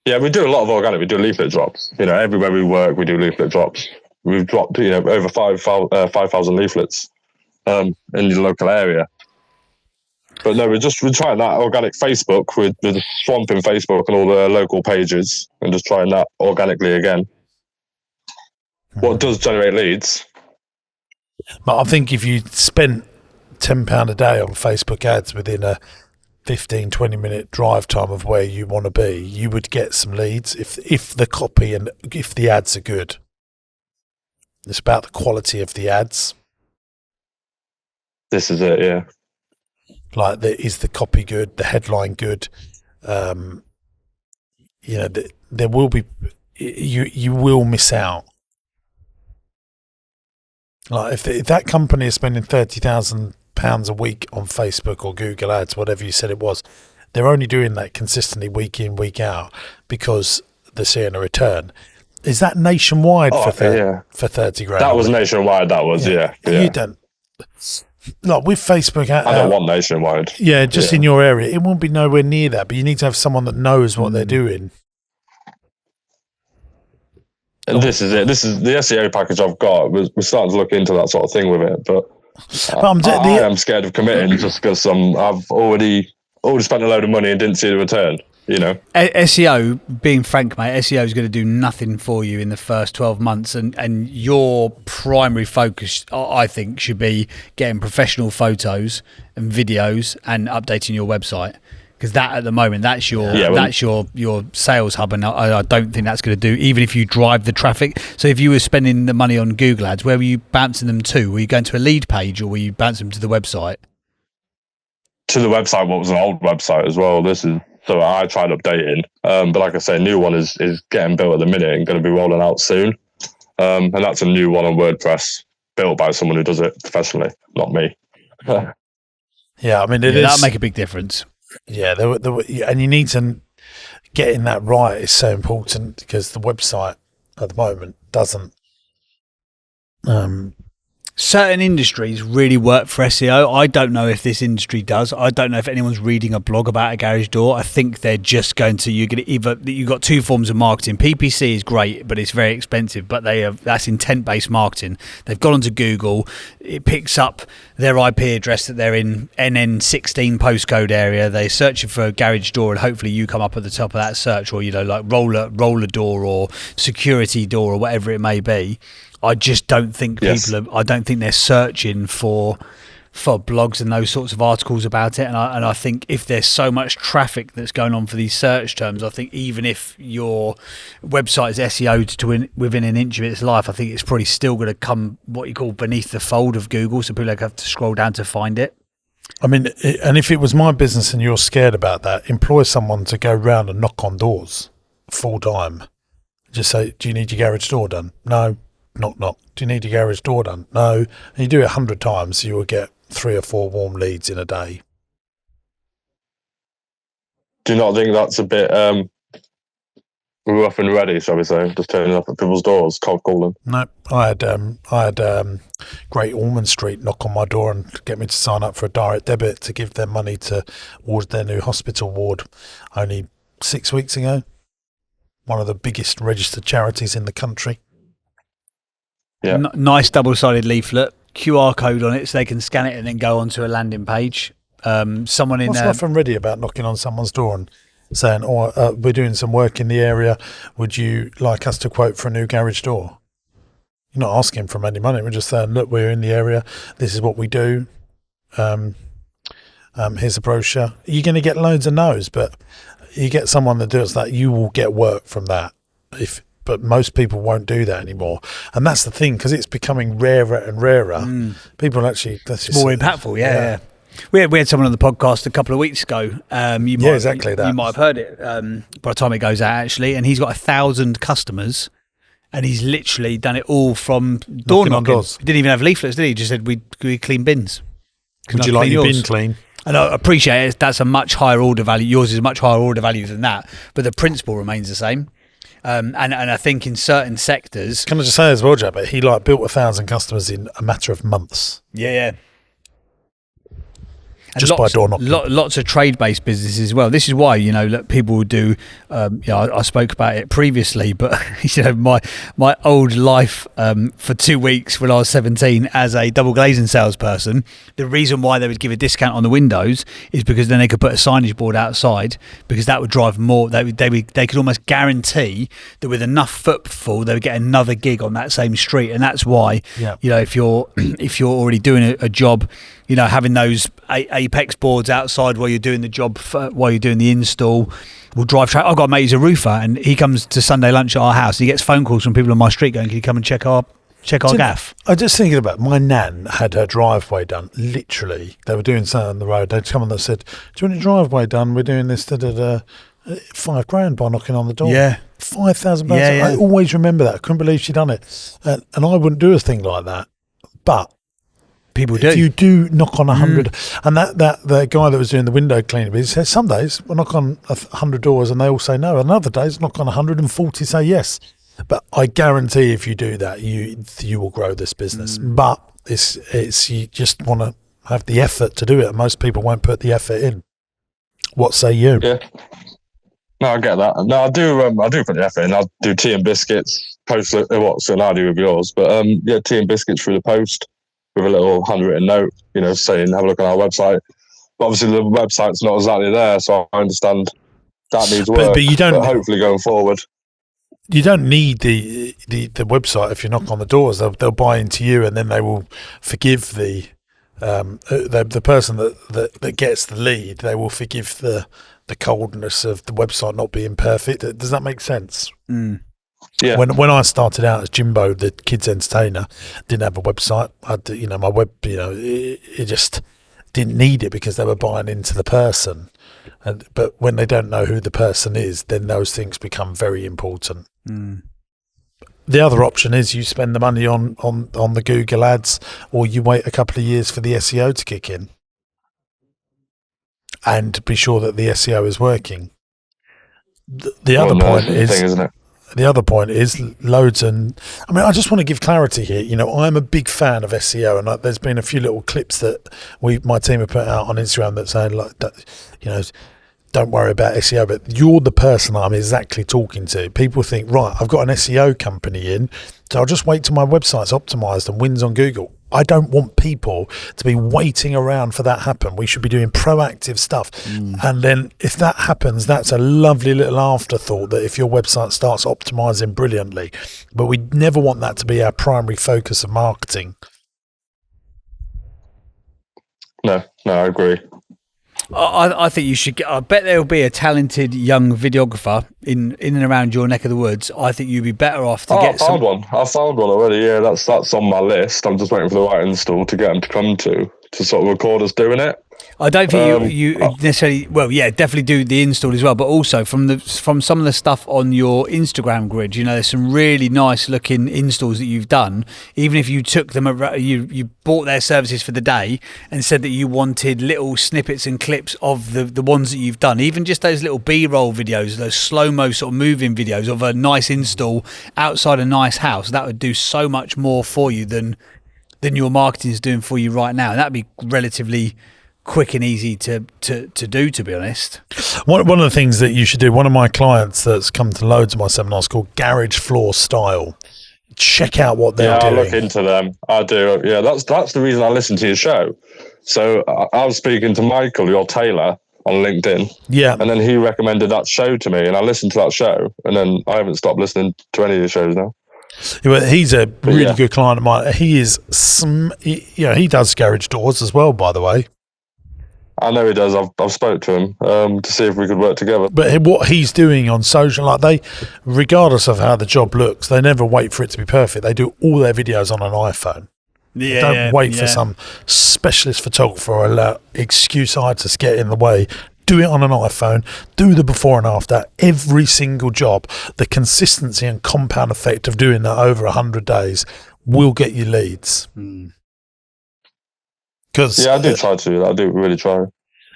Speaker 3: Yeah, we do a lot of organic. We do leaflet drops. Everywhere we work, we do leaflet drops. We've dropped, over 5,000 leaflets in the local area. But no, we're trying that organic Facebook. We're swamping Facebook and all the local pages and just trying that organically again. What does generate leads?
Speaker 1: But I think if you spent £10 a day on Facebook ads within a 15-20 minute drive time of where you want to be, you would get some leads if the copy and if the ads are good. It's about the quality of the ads.
Speaker 3: This is it, yeah.
Speaker 1: Like, is the copy good? The headline good? There will be, you will miss out. Like if that company is spending £30,000 a week on Facebook or Google ads, whatever you said it was, they're only doing that consistently week in, week out because they're seeing a return. Is that nationwide for 30 grand?
Speaker 3: That was nationwide. That was, yeah.
Speaker 1: You don't, like with Facebook.
Speaker 3: I don't want nationwide.
Speaker 1: Yeah, just in your area. It won't be nowhere near that, but you need to have someone that knows what they're doing.
Speaker 3: And this is it. This is the SEO package I've got. We're starting to look into that sort of thing with it, but I am scared of committing just because I've already spent a load of money and didn't see the return.
Speaker 2: SEO, being frank, mate, SEO is going to do nothing for you in the first 12 months, and your primary focus, I think, should be getting professional photos and videos and updating your website. Because that at the moment, that's your sales hub, and I don't think that's going to do, even if you drive the traffic. So if you were spending the money on Google ads, where were you bouncing them to? Were you going to a lead page, or were you bouncing them to the website?
Speaker 3: To the website, what was an old website as well. So I tried updating, but like I say, a new one is getting built at the minute and going to be rolling out soon. And that's a new one on WordPress, built by someone who does it professionally, not me.
Speaker 1: Yeah, I mean, that'll
Speaker 2: make a big difference.
Speaker 1: Yeah, and you need to getting that right is so important because the website at the moment doesn't
Speaker 2: Certain industries really work for SEO. I don't know if this industry does. I don't know if anyone's reading a blog about a garage door. I think they're just going to, you've got two forms of marketing. PPC is great, but it's very expensive. But that's intent-based marketing. They've gone onto Google. It picks up their IP address that they're in NN16 postcode area. They're searching for a garage door, and hopefully you come up at the top of that search, or like roller door or security door or whatever it may be. I just don't think I don't think they're searching for blogs and those sorts of articles about it. And I think if there's so much traffic that's going on for these search terms, I think even if your website is SEO'd to within an inch of its life, I think it's probably still going to come what you call beneath the fold of Google. So people have to scroll down to find it.
Speaker 1: I mean, and if it was my business and you're scared about that, employ someone to go round and knock on doors full time. Just say, do you need your garage door done? No. Knock, knock. Do you need your garage door done? No. And you do it 100 times, you will get 3 or 4 warm leads in a day.
Speaker 3: Do you not think that's a bit rough and ready, shall we say? Just turning up at people's doors, cold calling?
Speaker 1: No. I had Great Ormond Street knock on my door and get me to sign up for a direct debit to give them money towards their new hospital ward only 6 weeks ago. One of the biggest registered charities in the country.
Speaker 3: Yeah.
Speaker 2: Nice double-sided leaflet, QR code on it, so they can scan it and then go onto a landing page. Someone in
Speaker 1: What's
Speaker 2: there.
Speaker 1: rough and ready about knocking on someone's door and saying, we're doing some work in the area. Would you like us to quote for a new garage door? You're not asking for any money. We're just saying, look, we're in the area. This is what we do. Here's a brochure. You're going to get loads of no's, but you get someone that does that, you will get work from that. But most people won't do that anymore, and that's the thing, because it's becoming rarer and rarer. People actually
Speaker 2: more impactful. Yeah. We had someone on the podcast a couple of weeks ago.
Speaker 1: Exactly that.
Speaker 2: You might have heard it by the time it goes out, actually, and he's got 1,000 customers, and he's literally done it all from door knocking. He didn't even have leaflets, did he? He just said we clean bins.
Speaker 1: Would you like your bin clean?
Speaker 2: And I appreciate it. That's a much higher order value. Yours is a much higher order value than that, but the principle remains the same. And I think in certain sectors,
Speaker 1: can I just say as well, Jack, but he built 1,000 customers in a matter of months.
Speaker 2: Yeah.
Speaker 1: Just by door knocking.
Speaker 2: Lots of trade-based businesses as well. This is why, people would do, I spoke about it previously, but, my old life for 2 weeks when I was 17 as a double glazing salesperson, the reason why they would give a discount on the windows is because then they could put a signage board outside, because that would drive more. They could almost guarantee that with enough footfall, they would get another gig on that same street. And that's why, if you're already doing a job, having those apex boards outside while you're doing the job, while you're doing the install, will drive traffic. I've got a mate who's a roofer, and he comes to Sunday lunch at our house. He gets phone calls from people on my street going, "Can you come and check our gaff?"
Speaker 1: I'm just thinking about my nan had her driveway done. Literally, they were doing something on the road. They'd come and they said, "Do you want your driveway done? We're doing this." $5,000 by knocking on the door.
Speaker 2: Yeah,
Speaker 1: £5,000.
Speaker 2: Yeah.
Speaker 1: I always remember that. I couldn't believe she'd done it, and I wouldn't do a thing like that, but.
Speaker 2: People do.
Speaker 1: If you do knock on 100, and that the guy that was doing the window cleaning, he says some days we'll knock on 100 doors and they all say no, and other days knock on 140 say yes. But I guarantee if you do that, you will grow this business. But it's you just want to have the effort to do it, and most people won't put the effort in. What say you?
Speaker 3: Yeah. No, I get that. No, I do put the effort in. I'll do tea and biscuits, post what I do with yours, but tea and biscuits through the post. With a little handwritten note, saying have a look on our website. But obviously the website's not exactly there, so I understand that needs work.
Speaker 1: But you don't.
Speaker 3: But hopefully going forward,
Speaker 1: you don't need the website if you knock on the doors. They'll buy into you, and then they will forgive the person that gets the lead. They will forgive the coldness of the website not being perfect. Does that make sense?
Speaker 3: Yeah.
Speaker 1: When I started out as Jimbo, the kids entertainer, didn't have a website. My web, it just didn't need it because they were buying into the person. But when they don't know who the person is, then those things become very important. The other option is you spend the money on the Google ads, or you wait a couple of years for the SEO to kick in, and be sure that the SEO is working. The other point is,
Speaker 3: isn't it?
Speaker 1: the other point is loads. And I mean, I just want to give clarity here. You know, I'm a big fan of SEO, and there's been a few little clips that my team have put out on Instagram that say, like, you know, don't worry about SEO, but you're the person I'm exactly talking to. People think, right, I've got an SEO company in, so I'll just wait till my website's optimized and wins on Google. I don't want people to be waiting around for that to happen. We should be doing proactive stuff. And then if that happens, that's a lovely little afterthought that if your website starts optimizing brilliantly. But we never want that to be our primary focus of marketing.
Speaker 3: No, I agree.
Speaker 2: I think you should I bet there'll be a talented young videographer in and around your neck of the woods. I think you'd be better off to get some.
Speaker 3: I found one already. Yeah, that's on my list. I'm just waiting for the right install to get them to come to sort of record us doing it.
Speaker 2: I don't think you necessarily. Well, yeah, definitely do the install as well, but also from some of the stuff on your Instagram grid, you know, there's some really nice looking installs that you've done. Even if you took them, you bought their services for the day and said that you wanted little snippets and clips of the ones that you've done, even just those little B-roll videos, those slow-mo sort of moving videos of a nice install outside a nice house. That would do so much more for you than your marketing is doing for you right now, and that'd be relatively quick and easy to do, to be honest.
Speaker 1: One of the things that you should do, one of my clients that's come to loads of my seminars called Garage Floor Style. Check out what they're doing.
Speaker 3: I look into them. I do. Yeah, that's the reason I listen to your show. So I was speaking to Michael, your tailor, on LinkedIn. Yeah. And then he recommended that show to me, and I listened to that show, and then I haven't stopped listening to any of the shows now.
Speaker 1: Yeah, he's a really good client of mine. He is he does garage doors as well, by the way.
Speaker 3: I know he does. I've spoke to him to see if we could work together.
Speaker 1: But what he's doing on social, like regardless of how the job looks, they never wait for it to be perfect. They do all their videos on an iPhone. Yeah, don't wait for some specialist photographer or excuse I had to get in the way. Do it on an iPhone. Do the before and after. Every single job. The consistency and compound effect of doing that over 100 days will get you leads.
Speaker 3: I do try to. I do really try.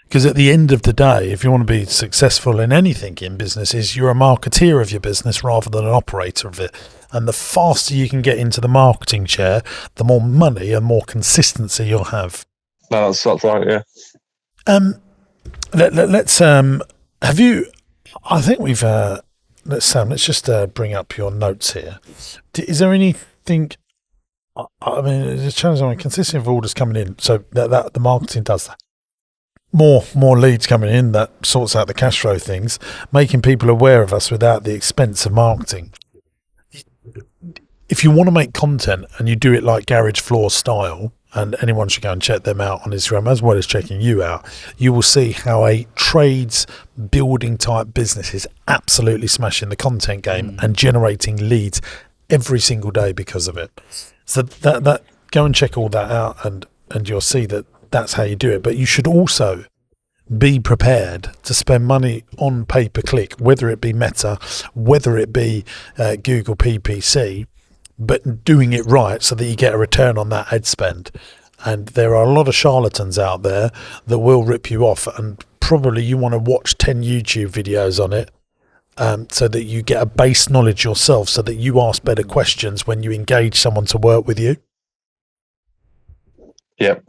Speaker 1: Because at the end of the day, if you want to be successful in anything in business, is you're a marketeer of your business rather than an operator of it. And the faster you can get into the marketing chair, the more money and more consistency you'll have.
Speaker 3: No, that's right. Yeah.
Speaker 1: Let's have you. I think we've. Let's just bring up your notes here. Is there anything? I mean, it's a challenge on consistency of orders coming in, so that the marketing does that. More leads coming in, that sorts out the cash flow things, making people aware of us without the expense of marketing. If you want to make content and you do it like Garage Floor Style, and anyone should go and check them out on Instagram as well as checking you out, you will see how a trades building type business is absolutely smashing the content game and generating leads every single day because of it. So that go and check all that out, and you'll see that that's how you do it. But you should also be prepared to spend money on pay-per-click, whether it be Meta, whether it be Google PPC, but doing it right so that you get a return on that ad spend. And there are a lot of charlatans out there that will rip you off, and probably you want to watch 10 YouTube videos on it. So that you get a base knowledge yourself, so that you ask better questions when you engage someone to work with you.
Speaker 3: Yep.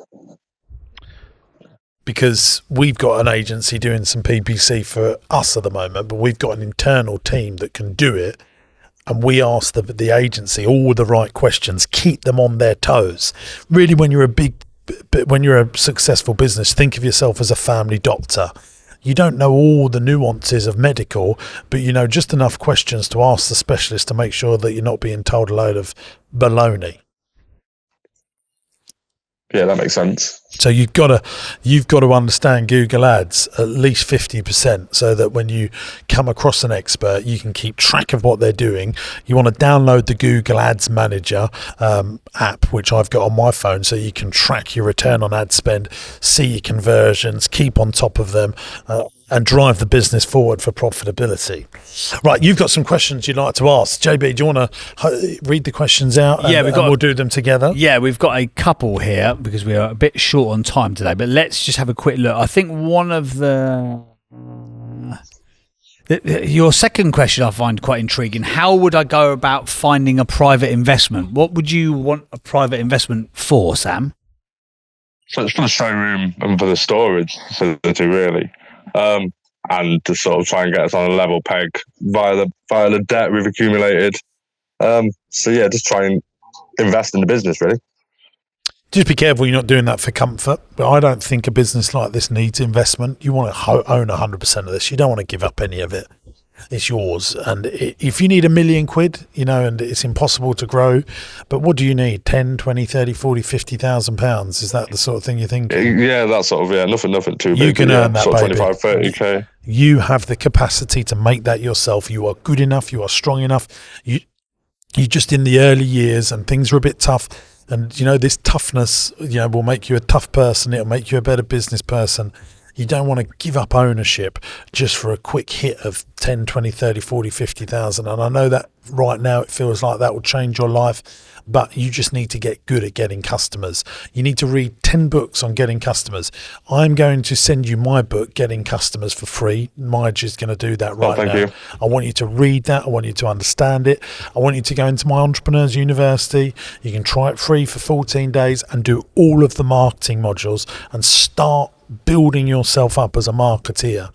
Speaker 1: Because we've got an agency doing some PPC for us at the moment, but we've got an internal team that can do it. And we ask the agency all the right questions, keep them on their toes. Really, when you're a successful business, think of yourself as a family doctor. You don't know all the nuances of medical, but you know just enough questions to ask the specialist to make sure that you're not being told a load of baloney.
Speaker 3: Yeah, that makes sense.
Speaker 1: So you've got to understand Google Ads at least 50%, so that when you come across an expert, you can keep track of what they're doing. You want to download the Google Ads Manager app, which I've got on my phone, so you can track your return on ad spend, see your conversions, keep on top of them, and drive the business forward for profitability. Right, you've got some questions you'd like to ask. JB, do you want to read the questions out? We'll do them together.
Speaker 2: Yeah, we've got a couple here because we are a bit short on time today, but let's just have a quick look. I think one of the... Your second question I find quite intriguing. How would I go about finding a private investment? What would you want a private investment for, Sam?
Speaker 3: So it's for the showroom and for the storage facility, really. And to sort of try and get us on a level peg via the debt we've accumulated. So yeah, just try and invest in the business, really.
Speaker 1: Just be careful you're not doing that for comfort. But I don't think a business like this needs investment. You want to own 100% of this. You don't want to give up any of it. It's yours. And if you need £1 million, and it's impossible to grow, but what do you need? 10, 20, 30, 40, 50,000 pounds? Is that the sort of thing you think?
Speaker 3: Yeah, that sort of, nothing too big.
Speaker 1: You can earn that,
Speaker 3: sort of
Speaker 1: baby.
Speaker 3: 25, 30k.
Speaker 1: You have the capacity to make that yourself. You are good enough. You are strong enough. You're just in the early years and things are a bit tough. And, this toughness, will make you a tough person. It'll make you a better business person. You don't want to give up ownership just for a quick hit of 10, 20, 30, 40, 50,000. And I know that right now it feels like that will change your life, but you just need to get good at getting customers. You need to read 10 books on getting customers. I'm going to send you my book, Getting Customers, for free. Marge is going to do that right now.
Speaker 3: Thank you.
Speaker 1: I want you to read that. I want you to understand it. I want you to go into my Entrepreneurs University. You can try it free for 14 days and do all of the marketing modules and start building yourself up as a marketeer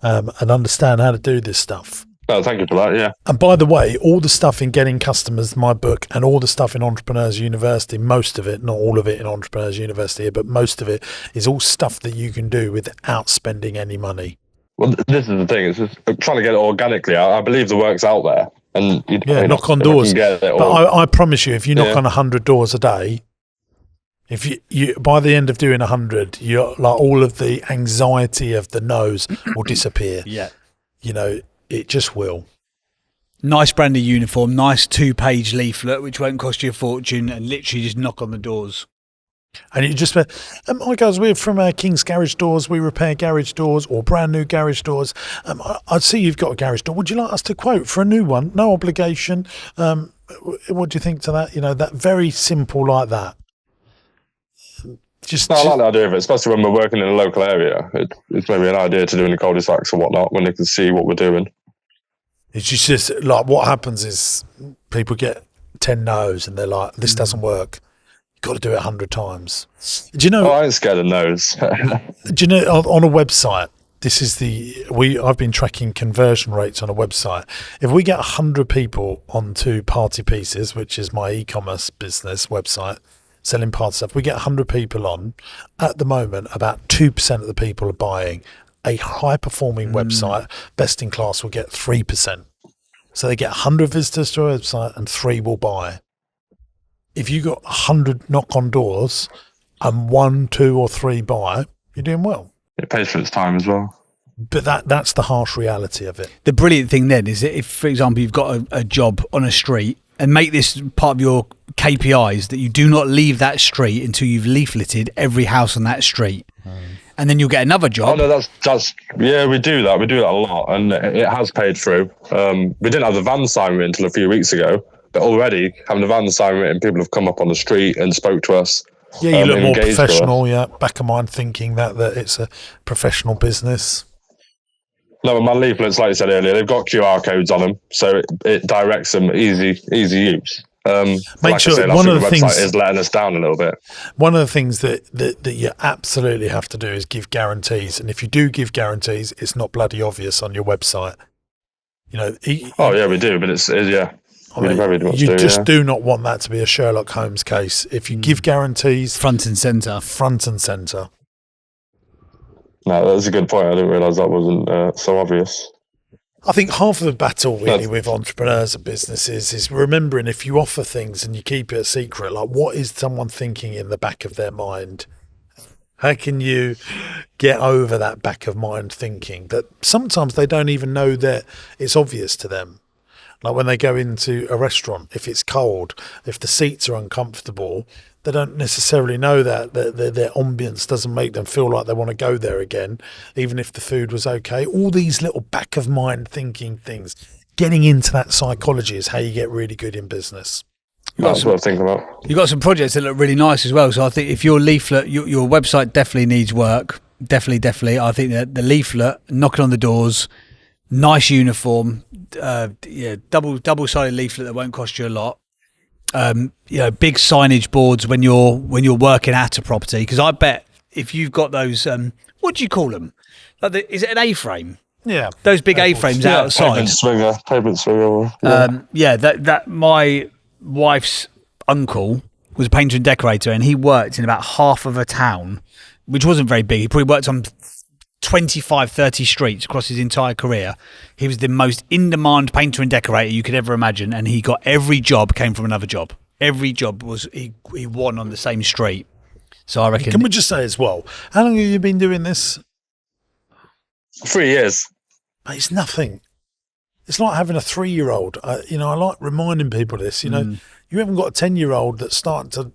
Speaker 1: and understand how to do this stuff.
Speaker 3: Oh, thank you for that, yeah.
Speaker 1: And by the way, all the stuff in Getting Customers, my book, and all the stuff in Entrepreneurs University, most of it, not all of it in Entrepreneurs University, but most of it is all stuff that you can do without spending any money.
Speaker 3: Well, this is the thing. It's just trying to get it organically. I believe the work's out there. And
Speaker 1: knock on doors. But I promise you, if you knock on 100 doors a day, if you by the end of doing 100, you're like, all of the anxiety of the no's will disappear.
Speaker 2: Yeah.
Speaker 1: It just will.
Speaker 2: Nice brand new uniform, nice 2-page leaflet, which won't cost you a fortune, and literally just knock on the doors.
Speaker 1: And you just, hi guys, we're from King's Garage Doors. We repair garage doors or brand new garage doors. I see you've got a garage door. Would you like us to quote for a new one? No obligation. What do you think to that? That very simple like that.
Speaker 3: I like the idea of it, especially when we're working in a local area. It's maybe an idea to do in the cul-de-sacs or whatnot when they can see what we're doing.
Speaker 1: It's just like what happens is people get 10 no's and they're like, this doesn't work. You've got to do it 100 times. Do you know?
Speaker 3: Oh, I ain't scared of no's.
Speaker 1: Do you know, on a website, I've been tracking conversion rates on a website. If we get 100 people onto Party Pieces, which is my e-commerce business website, selling party stuff, we get 100 people on. At the moment, about 2% of the people are buying. A high-performing website, best in class, will get 3%. So they get 100 visitors to a website and 3 will buy. If you got 100 knock-on doors and 1, 2 or 3 buy, you're doing well.
Speaker 3: It pays for its time as well.
Speaker 1: But that's the harsh reality of it.
Speaker 2: The brilliant thing then is that if, for example, you've got a job on a street, and make this part of your KPIs that you do not leave that street until you've leafleted every house on that street. And then you'll get another job.
Speaker 3: Oh, no, that's yeah, we do that. We do that a lot, and it has paid through. We didn't have the van sign written until a few weeks ago, but already having the van sign written, people have come up on the street and spoke to us.
Speaker 1: Yeah, you look more professional, yeah. Back of mind thinking that it's a professional business.
Speaker 3: No, but my leaflets, like I said earlier, they've got QR codes on them, so it directs them easy use.
Speaker 1: Make sure one of the things
Speaker 3: is letting us down a little bit.
Speaker 1: One of the things that you absolutely have to do is give guarantees, and if you do give guarantees, it's not bloody obvious on your website.
Speaker 3: Oh yeah, we do, but it's yeah.
Speaker 1: You just do not want that to be a Sherlock Holmes case. If you give guarantees,
Speaker 2: front and centre.
Speaker 3: No, that's a good point. I didn't realise that wasn't so obvious.
Speaker 1: I think half of the battle really with entrepreneurs and businesses is remembering, if you offer things and you keep it a secret, like, what is someone thinking in the back of their mind? How can you get over that back of mind thinking that sometimes they don't even know that it's obvious to them? Like when they go into a restaurant, if it's cold, if the seats are uncomfortable, they don't necessarily know that their ambience doesn't make them feel like they want to go there again, even if the food was okay. All these little back of mind thinking things, getting into that psychology is how you get really good in business.
Speaker 3: That's what I'm thinking about.
Speaker 2: You've got some projects that look really nice as well. So I think if your leaflet, your website definitely needs work. Definitely. I think that the leaflet, knocking on the doors, nice uniform, double-sided leaflet that won't cost you a lot. Big signage boards when you're working at a property. Because I bet if you've got those, what do you call them? Is it an A-frame?
Speaker 1: Yeah,
Speaker 2: those big A-frames outside.
Speaker 3: Pavement swinger.
Speaker 2: That my wife's uncle was a painter and decorator, and he worked in about half of a town, which wasn't very big. He probably worked on 25, 30 streets across his entire career. He was the most in-demand painter and decorator you could ever imagine, and he got every job came from another job. Every job was he won on the same street. So I reckon.
Speaker 1: Can we just say as well, how long have you been doing this?
Speaker 3: 3 years.
Speaker 1: Mate, it's nothing. It's like having a 3-year-old. I like reminding people of this. You haven't got a 10-year-old that's starting to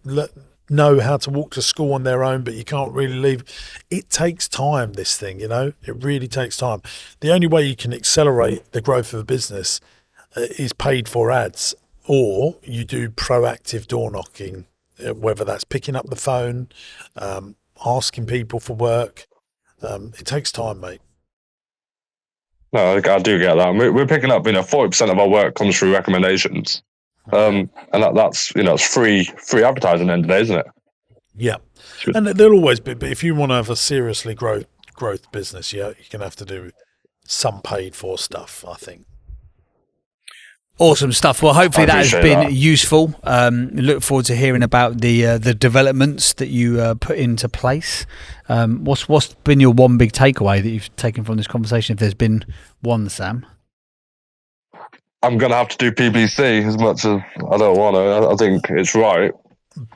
Speaker 1: know how to walk to school on their own, but you can't really leave. It takes time, this thing, it really takes time. The only way you can accelerate the growth of a business is paid for ads, or you do proactive door knocking, whether that's picking up the phone, asking people for work. It takes time, mate.
Speaker 3: No, I do get that. We're picking up, 40% of our work comes through recommendations. And that's, it's free advertising at the end of the day, isn't it?
Speaker 1: Yeah. And there'll always be, but if you want to have a seriously growth business, you're going to have to do some paid for stuff, I think.
Speaker 2: Awesome stuff. Well, hopefully that has been useful. Look forward to hearing about the developments that you put into place. What's been your one big takeaway that you've taken from this conversation, if there's been one, Sam?
Speaker 3: I'm going to have to do PPC as much as I don't want to. I think it's right.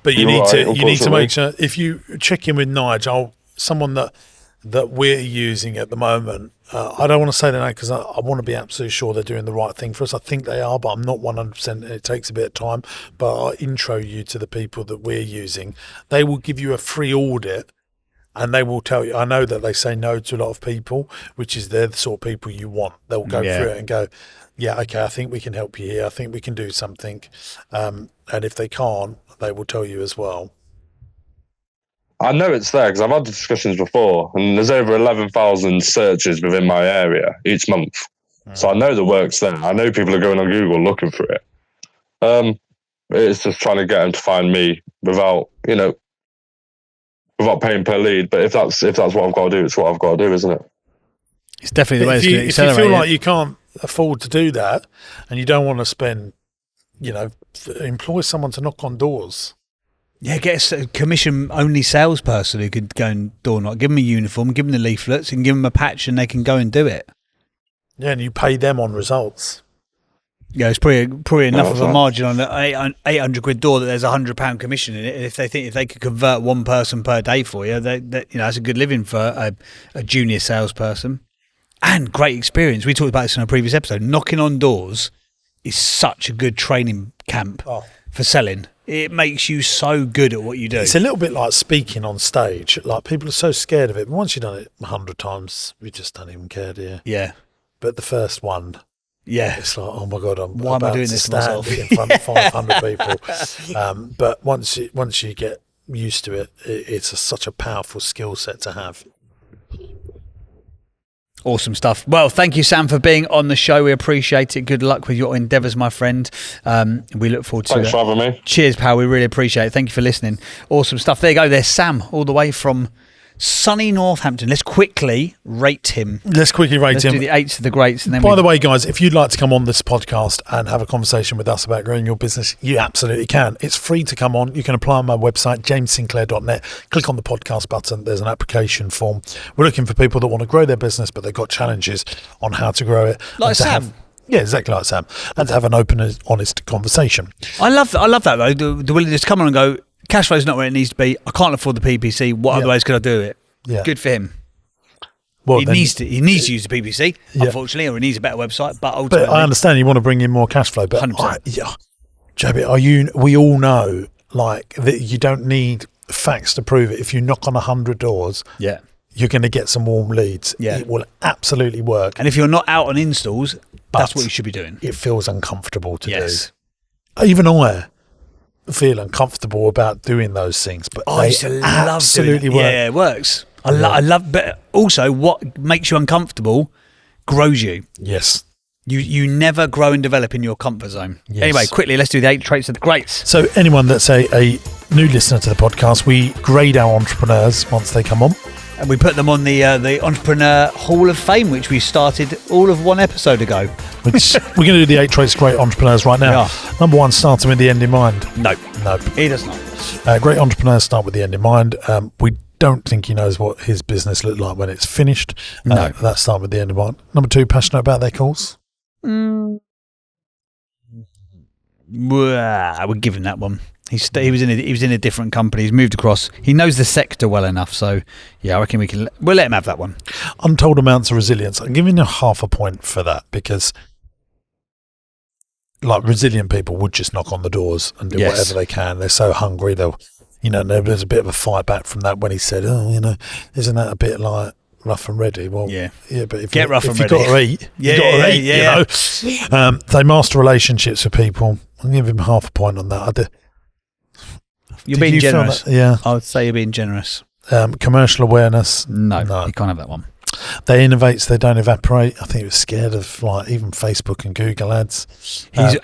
Speaker 1: But you need to make sure, if you check in with Nigel, someone that we're using at the moment, I don't want to say their name because I want to be absolutely sure they're doing the right thing for us. I think they are, but I'm not 100%. It takes a bit of time. But I'll intro you to the people that we're using. They will give you a free audit, and they will tell you. I know that they say no to a lot of people, which is they're the sort of people you want. They'll go through it and go, yeah, okay, I think we can help you here. I think we can do something. And if they can't, they will tell you as well.
Speaker 3: I know it's there because I've had discussions before, and there's over 11,000 searches within my area each month. So I know the work's there. I know people are going on Google looking for it. It's just trying to get them to find me without paying per lead. But if that's what I've got to do, it's what I've got to do, isn't it?
Speaker 2: It's definitely the way.
Speaker 1: If you feel like you can't afford to do that, and you don't want to spend, employ someone to knock on doors.
Speaker 2: Yeah, get a commission-only salesperson who could go and door knock. Give them a uniform, give them the leaflets, and give them a patch, and they can go and do it. Yeah,
Speaker 1: and you pay them on results.
Speaker 2: Yeah, it's probably enough of a margin on an 800 quid door that there's £100 commission in it. And if they could convert one person per day for you, that's a good living for a junior salesperson. And great experience. We talked about this in a previous episode. Knocking on doors is such a good training camp for selling. It makes you so good at what you do.
Speaker 1: It's a little bit like speaking on stage. Like, people are so scared of it. But once you've done it 100 times, you just don't even care, do you?
Speaker 2: Yeah.
Speaker 1: But the first one, it's like, oh my God,
Speaker 2: why am I doing this to myself
Speaker 1: in front of 500 people? But once you get used to it, it's such a powerful skill set to have.
Speaker 2: Awesome stuff. Well, thank you, Sam, for being on the show. We appreciate it. Good luck with your endeavours, my friend. We look forward to it.
Speaker 3: Thanks for having me.
Speaker 2: Cheers, pal. We really appreciate it. Thank you for listening. Awesome stuff. There you go. There's Sam, all the way from sunny Northampton. Let's quickly rate him.
Speaker 1: Let's do the
Speaker 2: 8s of the greats. And then
Speaker 1: By the way, guys, if you'd like to come on this podcast and have a conversation with us about growing your business, you absolutely can. It's free to come on. You can apply on my website, jamessinclair.net. Click on the podcast button. There's an application form. We're looking for people that want to grow their business, but they've got challenges on how to grow it.
Speaker 2: Like Sam.
Speaker 1: Yeah, exactly like Sam. And to have an open and honest conversation.
Speaker 2: I love that, though. The willingness to come on and go, cash flow is not where it needs to be. I can't afford the PPC. What other ways could I do it? Yeah. Good for him. Well, he needs to use the PPC, unfortunately, or he needs a better website. But ultimately,
Speaker 1: I understand you want to bring in more cash flow, but
Speaker 2: 100%.
Speaker 1: JB, we all know that you don't need facts to prove it. If you knock on 100 doors, you're going to get some warm leads. Yeah. It will absolutely work.
Speaker 2: And if you're not out on installs, that's what you should be doing.
Speaker 1: It feels uncomfortable to do. Even I feel uncomfortable about doing those things, but they absolutely work.
Speaker 2: Yeah, it works. I love, but also what makes you uncomfortable grows you.
Speaker 1: Yes.
Speaker 2: You never grow and develop in your comfort zone.
Speaker 1: Yes.
Speaker 2: Anyway, quickly, let's do the 8 traits of the greats.
Speaker 1: So anyone that's a new listener to the podcast, we grade our entrepreneurs once they come on.
Speaker 2: And we put them on the Entrepreneur Hall of Fame, which we started all of 1 episode ago.
Speaker 1: Which we're going to do the 8 traits of great entrepreneurs right now. Number 1, starting with the end in mind.
Speaker 2: No, he does not.
Speaker 1: Great entrepreneurs start with the end in mind. We don't think he knows what his business looked like when it's finished.
Speaker 2: No.
Speaker 1: That's starting with the end in mind. Number 2, passionate about their cause.
Speaker 2: We'll give him that one. He was in a different company. He's moved across. He knows the sector well enough. So yeah, I reckon we'll let him have that one.
Speaker 1: Untold amounts of resilience. I'm giving you half a point for that because, like, resilient people would just knock on the doors and do whatever they can. They're so hungry. There was a bit of a fight back from that when he said, isn't that a bit like rough and ready? Well, yeah, but if you've got to eat, you got to eat. They master relationships with people. I'll give him half a point on that.
Speaker 2: You're being generous.
Speaker 1: Yeah,
Speaker 2: I would say you're being generous.
Speaker 1: Commercial awareness.
Speaker 2: No, you can't have that one.
Speaker 1: They innovate, so they don't evaporate. I think he was scared of even Facebook and Google ads.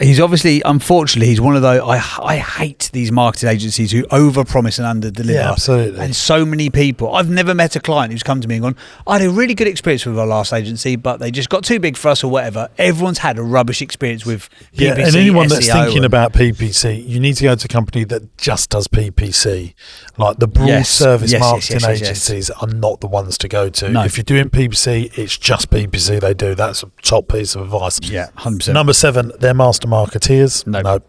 Speaker 2: He's obviously, unfortunately, he's one of those. I hate these marketing agencies who overpromise and underdeliver.
Speaker 1: Yeah, absolutely.
Speaker 2: And so many people. I've never met a client who's come to me and gone, I had a really good experience with our last agency, but they just got too big for us or whatever. Everyone's had a rubbish experience with PPC. Yeah,
Speaker 1: and anyone that's
Speaker 2: SEO
Speaker 1: thinking about PPC, you need to go to a company that just does PPC. Like the broad service marketing agencies are not the ones to go to.
Speaker 2: No.
Speaker 1: If you're doing PPC, it's just PPC they do. That's a top piece of advice.
Speaker 2: Yeah, 100%.
Speaker 1: Number 7, they're master marketeers. No.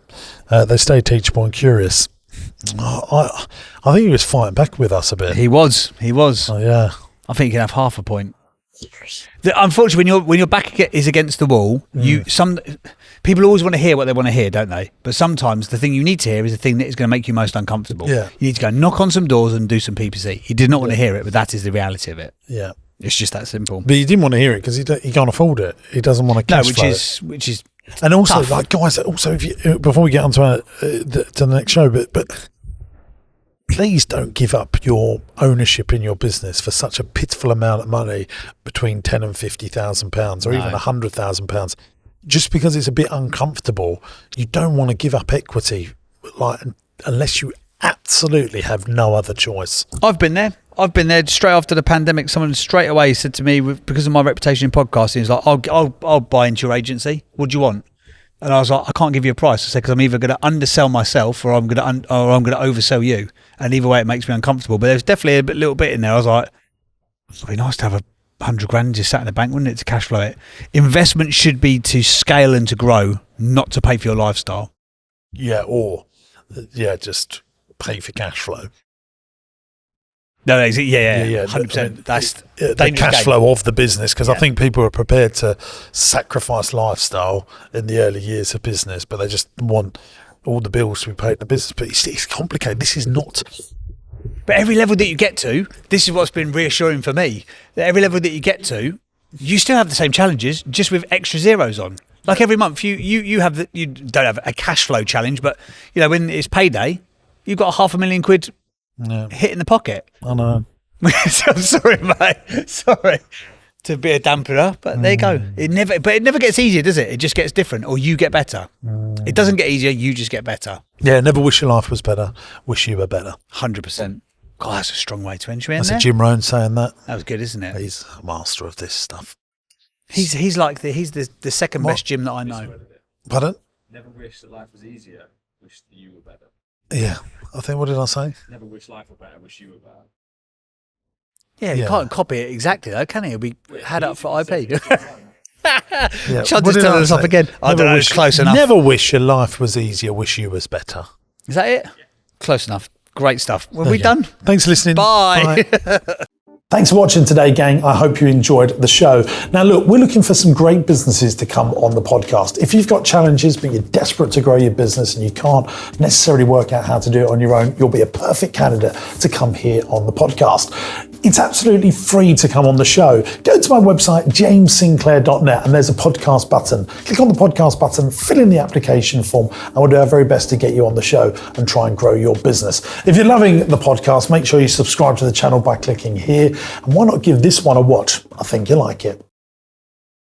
Speaker 1: They stay teachable and curious. I think he was fighting back with us a bit.
Speaker 2: He was.
Speaker 1: Oh, yeah.
Speaker 2: I think you can have half a point. Unfortunately, when your back is against the wall, people always want to hear what they want to hear, don't they? But sometimes the thing you need to hear is the thing that is going to make you most uncomfortable.
Speaker 1: Yeah.
Speaker 2: You need to go knock on some doors and do some PPC. He did not want to hear it, but that is the reality of it.
Speaker 1: Yeah.
Speaker 2: It's just that simple.
Speaker 1: But he didn't want to hear it because he can't afford it. He doesn't want to cash flow
Speaker 2: which is
Speaker 1: and also
Speaker 2: tough.
Speaker 1: Like guys. Also, before we get on to the next show, but please don't give up your ownership in your business for such a pitiful amount of money between £10,000 and £50,000 or even £100,000. Just because it's a bit uncomfortable, you don't want to give up equity, unless you absolutely have no other choice.
Speaker 2: I've been there straight after the pandemic. Someone straight away said to me, because of my reputation in podcasting, he's like, I'll buy into your agency. What do you want? And I was like, I can't give you a price. I said, because I'm either going to undersell myself or I'm going to oversell you. And either way, it makes me uncomfortable. But there's definitely a little bit in there. I was like, it'd be nice to have 100 grand just sat in the bank, wouldn't it, to cash flow it? Investment should be to scale and to grow, not to pay for your lifestyle.
Speaker 1: Yeah, just pay for cash flow.
Speaker 2: No, 100%. That's
Speaker 1: the cash flow of the business, because I think people are prepared to sacrifice lifestyle in the early years of business, but they just want all the bills to be paid in the business. But it's complicated. This is not.
Speaker 2: But every level that you get to, this is what's been reassuring for me, that every level that you get to, you still have the same challenges, just with extra zeros on. Like every month, you don't have a cash flow challenge, but when it's payday, you've got £500,000 hit in the pocket.
Speaker 1: I know.
Speaker 2: I'm sorry, mate. Sorry to be a dampener, but there you go. It never gets easier, does it? It just gets different, or you get better. It doesn't get easier. You just get better.
Speaker 1: Yeah. Never wish your life was better. Wish you were better.
Speaker 2: 100%. God, that's a strong way to end.
Speaker 1: That's a Jim Rohn saying that.
Speaker 2: That was good, isn't it?
Speaker 1: He's a master of this stuff.
Speaker 2: He's the second best Jim that I know.
Speaker 1: Pardon?
Speaker 4: Never wish that life was easier. Wish that you were better.
Speaker 1: Yeah. I think, what did I say?
Speaker 4: Never wish life were better. Wish you were better.
Speaker 2: Yeah, you can't copy it exactly though, can he? It'll be had up for IP. Shall
Speaker 1: What
Speaker 2: just
Speaker 1: did
Speaker 2: tell
Speaker 1: I
Speaker 2: us off
Speaker 1: say?
Speaker 2: again? I don't know, it's close enough.
Speaker 1: Never wish your life was easier. Wish you was better.
Speaker 2: Is that it? Close enough. Great stuff. Were we
Speaker 1: Yeah.
Speaker 2: done?
Speaker 1: Thanks for listening.
Speaker 2: Bye.
Speaker 1: Thanks for watching today, gang. I hope you enjoyed the show. Now, look, we're looking for some great businesses to come on the podcast. If you've got challenges, but you're desperate to grow your business and you can't necessarily work out how to do it on your own, you'll be a perfect candidate to come here on the podcast. It's absolutely free to come on the show. Go to my website, jamessinclair.net, and there's a podcast button. Click on the podcast button, fill in the application form, and we'll do our very best to get you on the show and try and grow your business. If you're loving the podcast, make sure you subscribe to the channel by clicking here. And why not give this one a watch? I think you'll like it.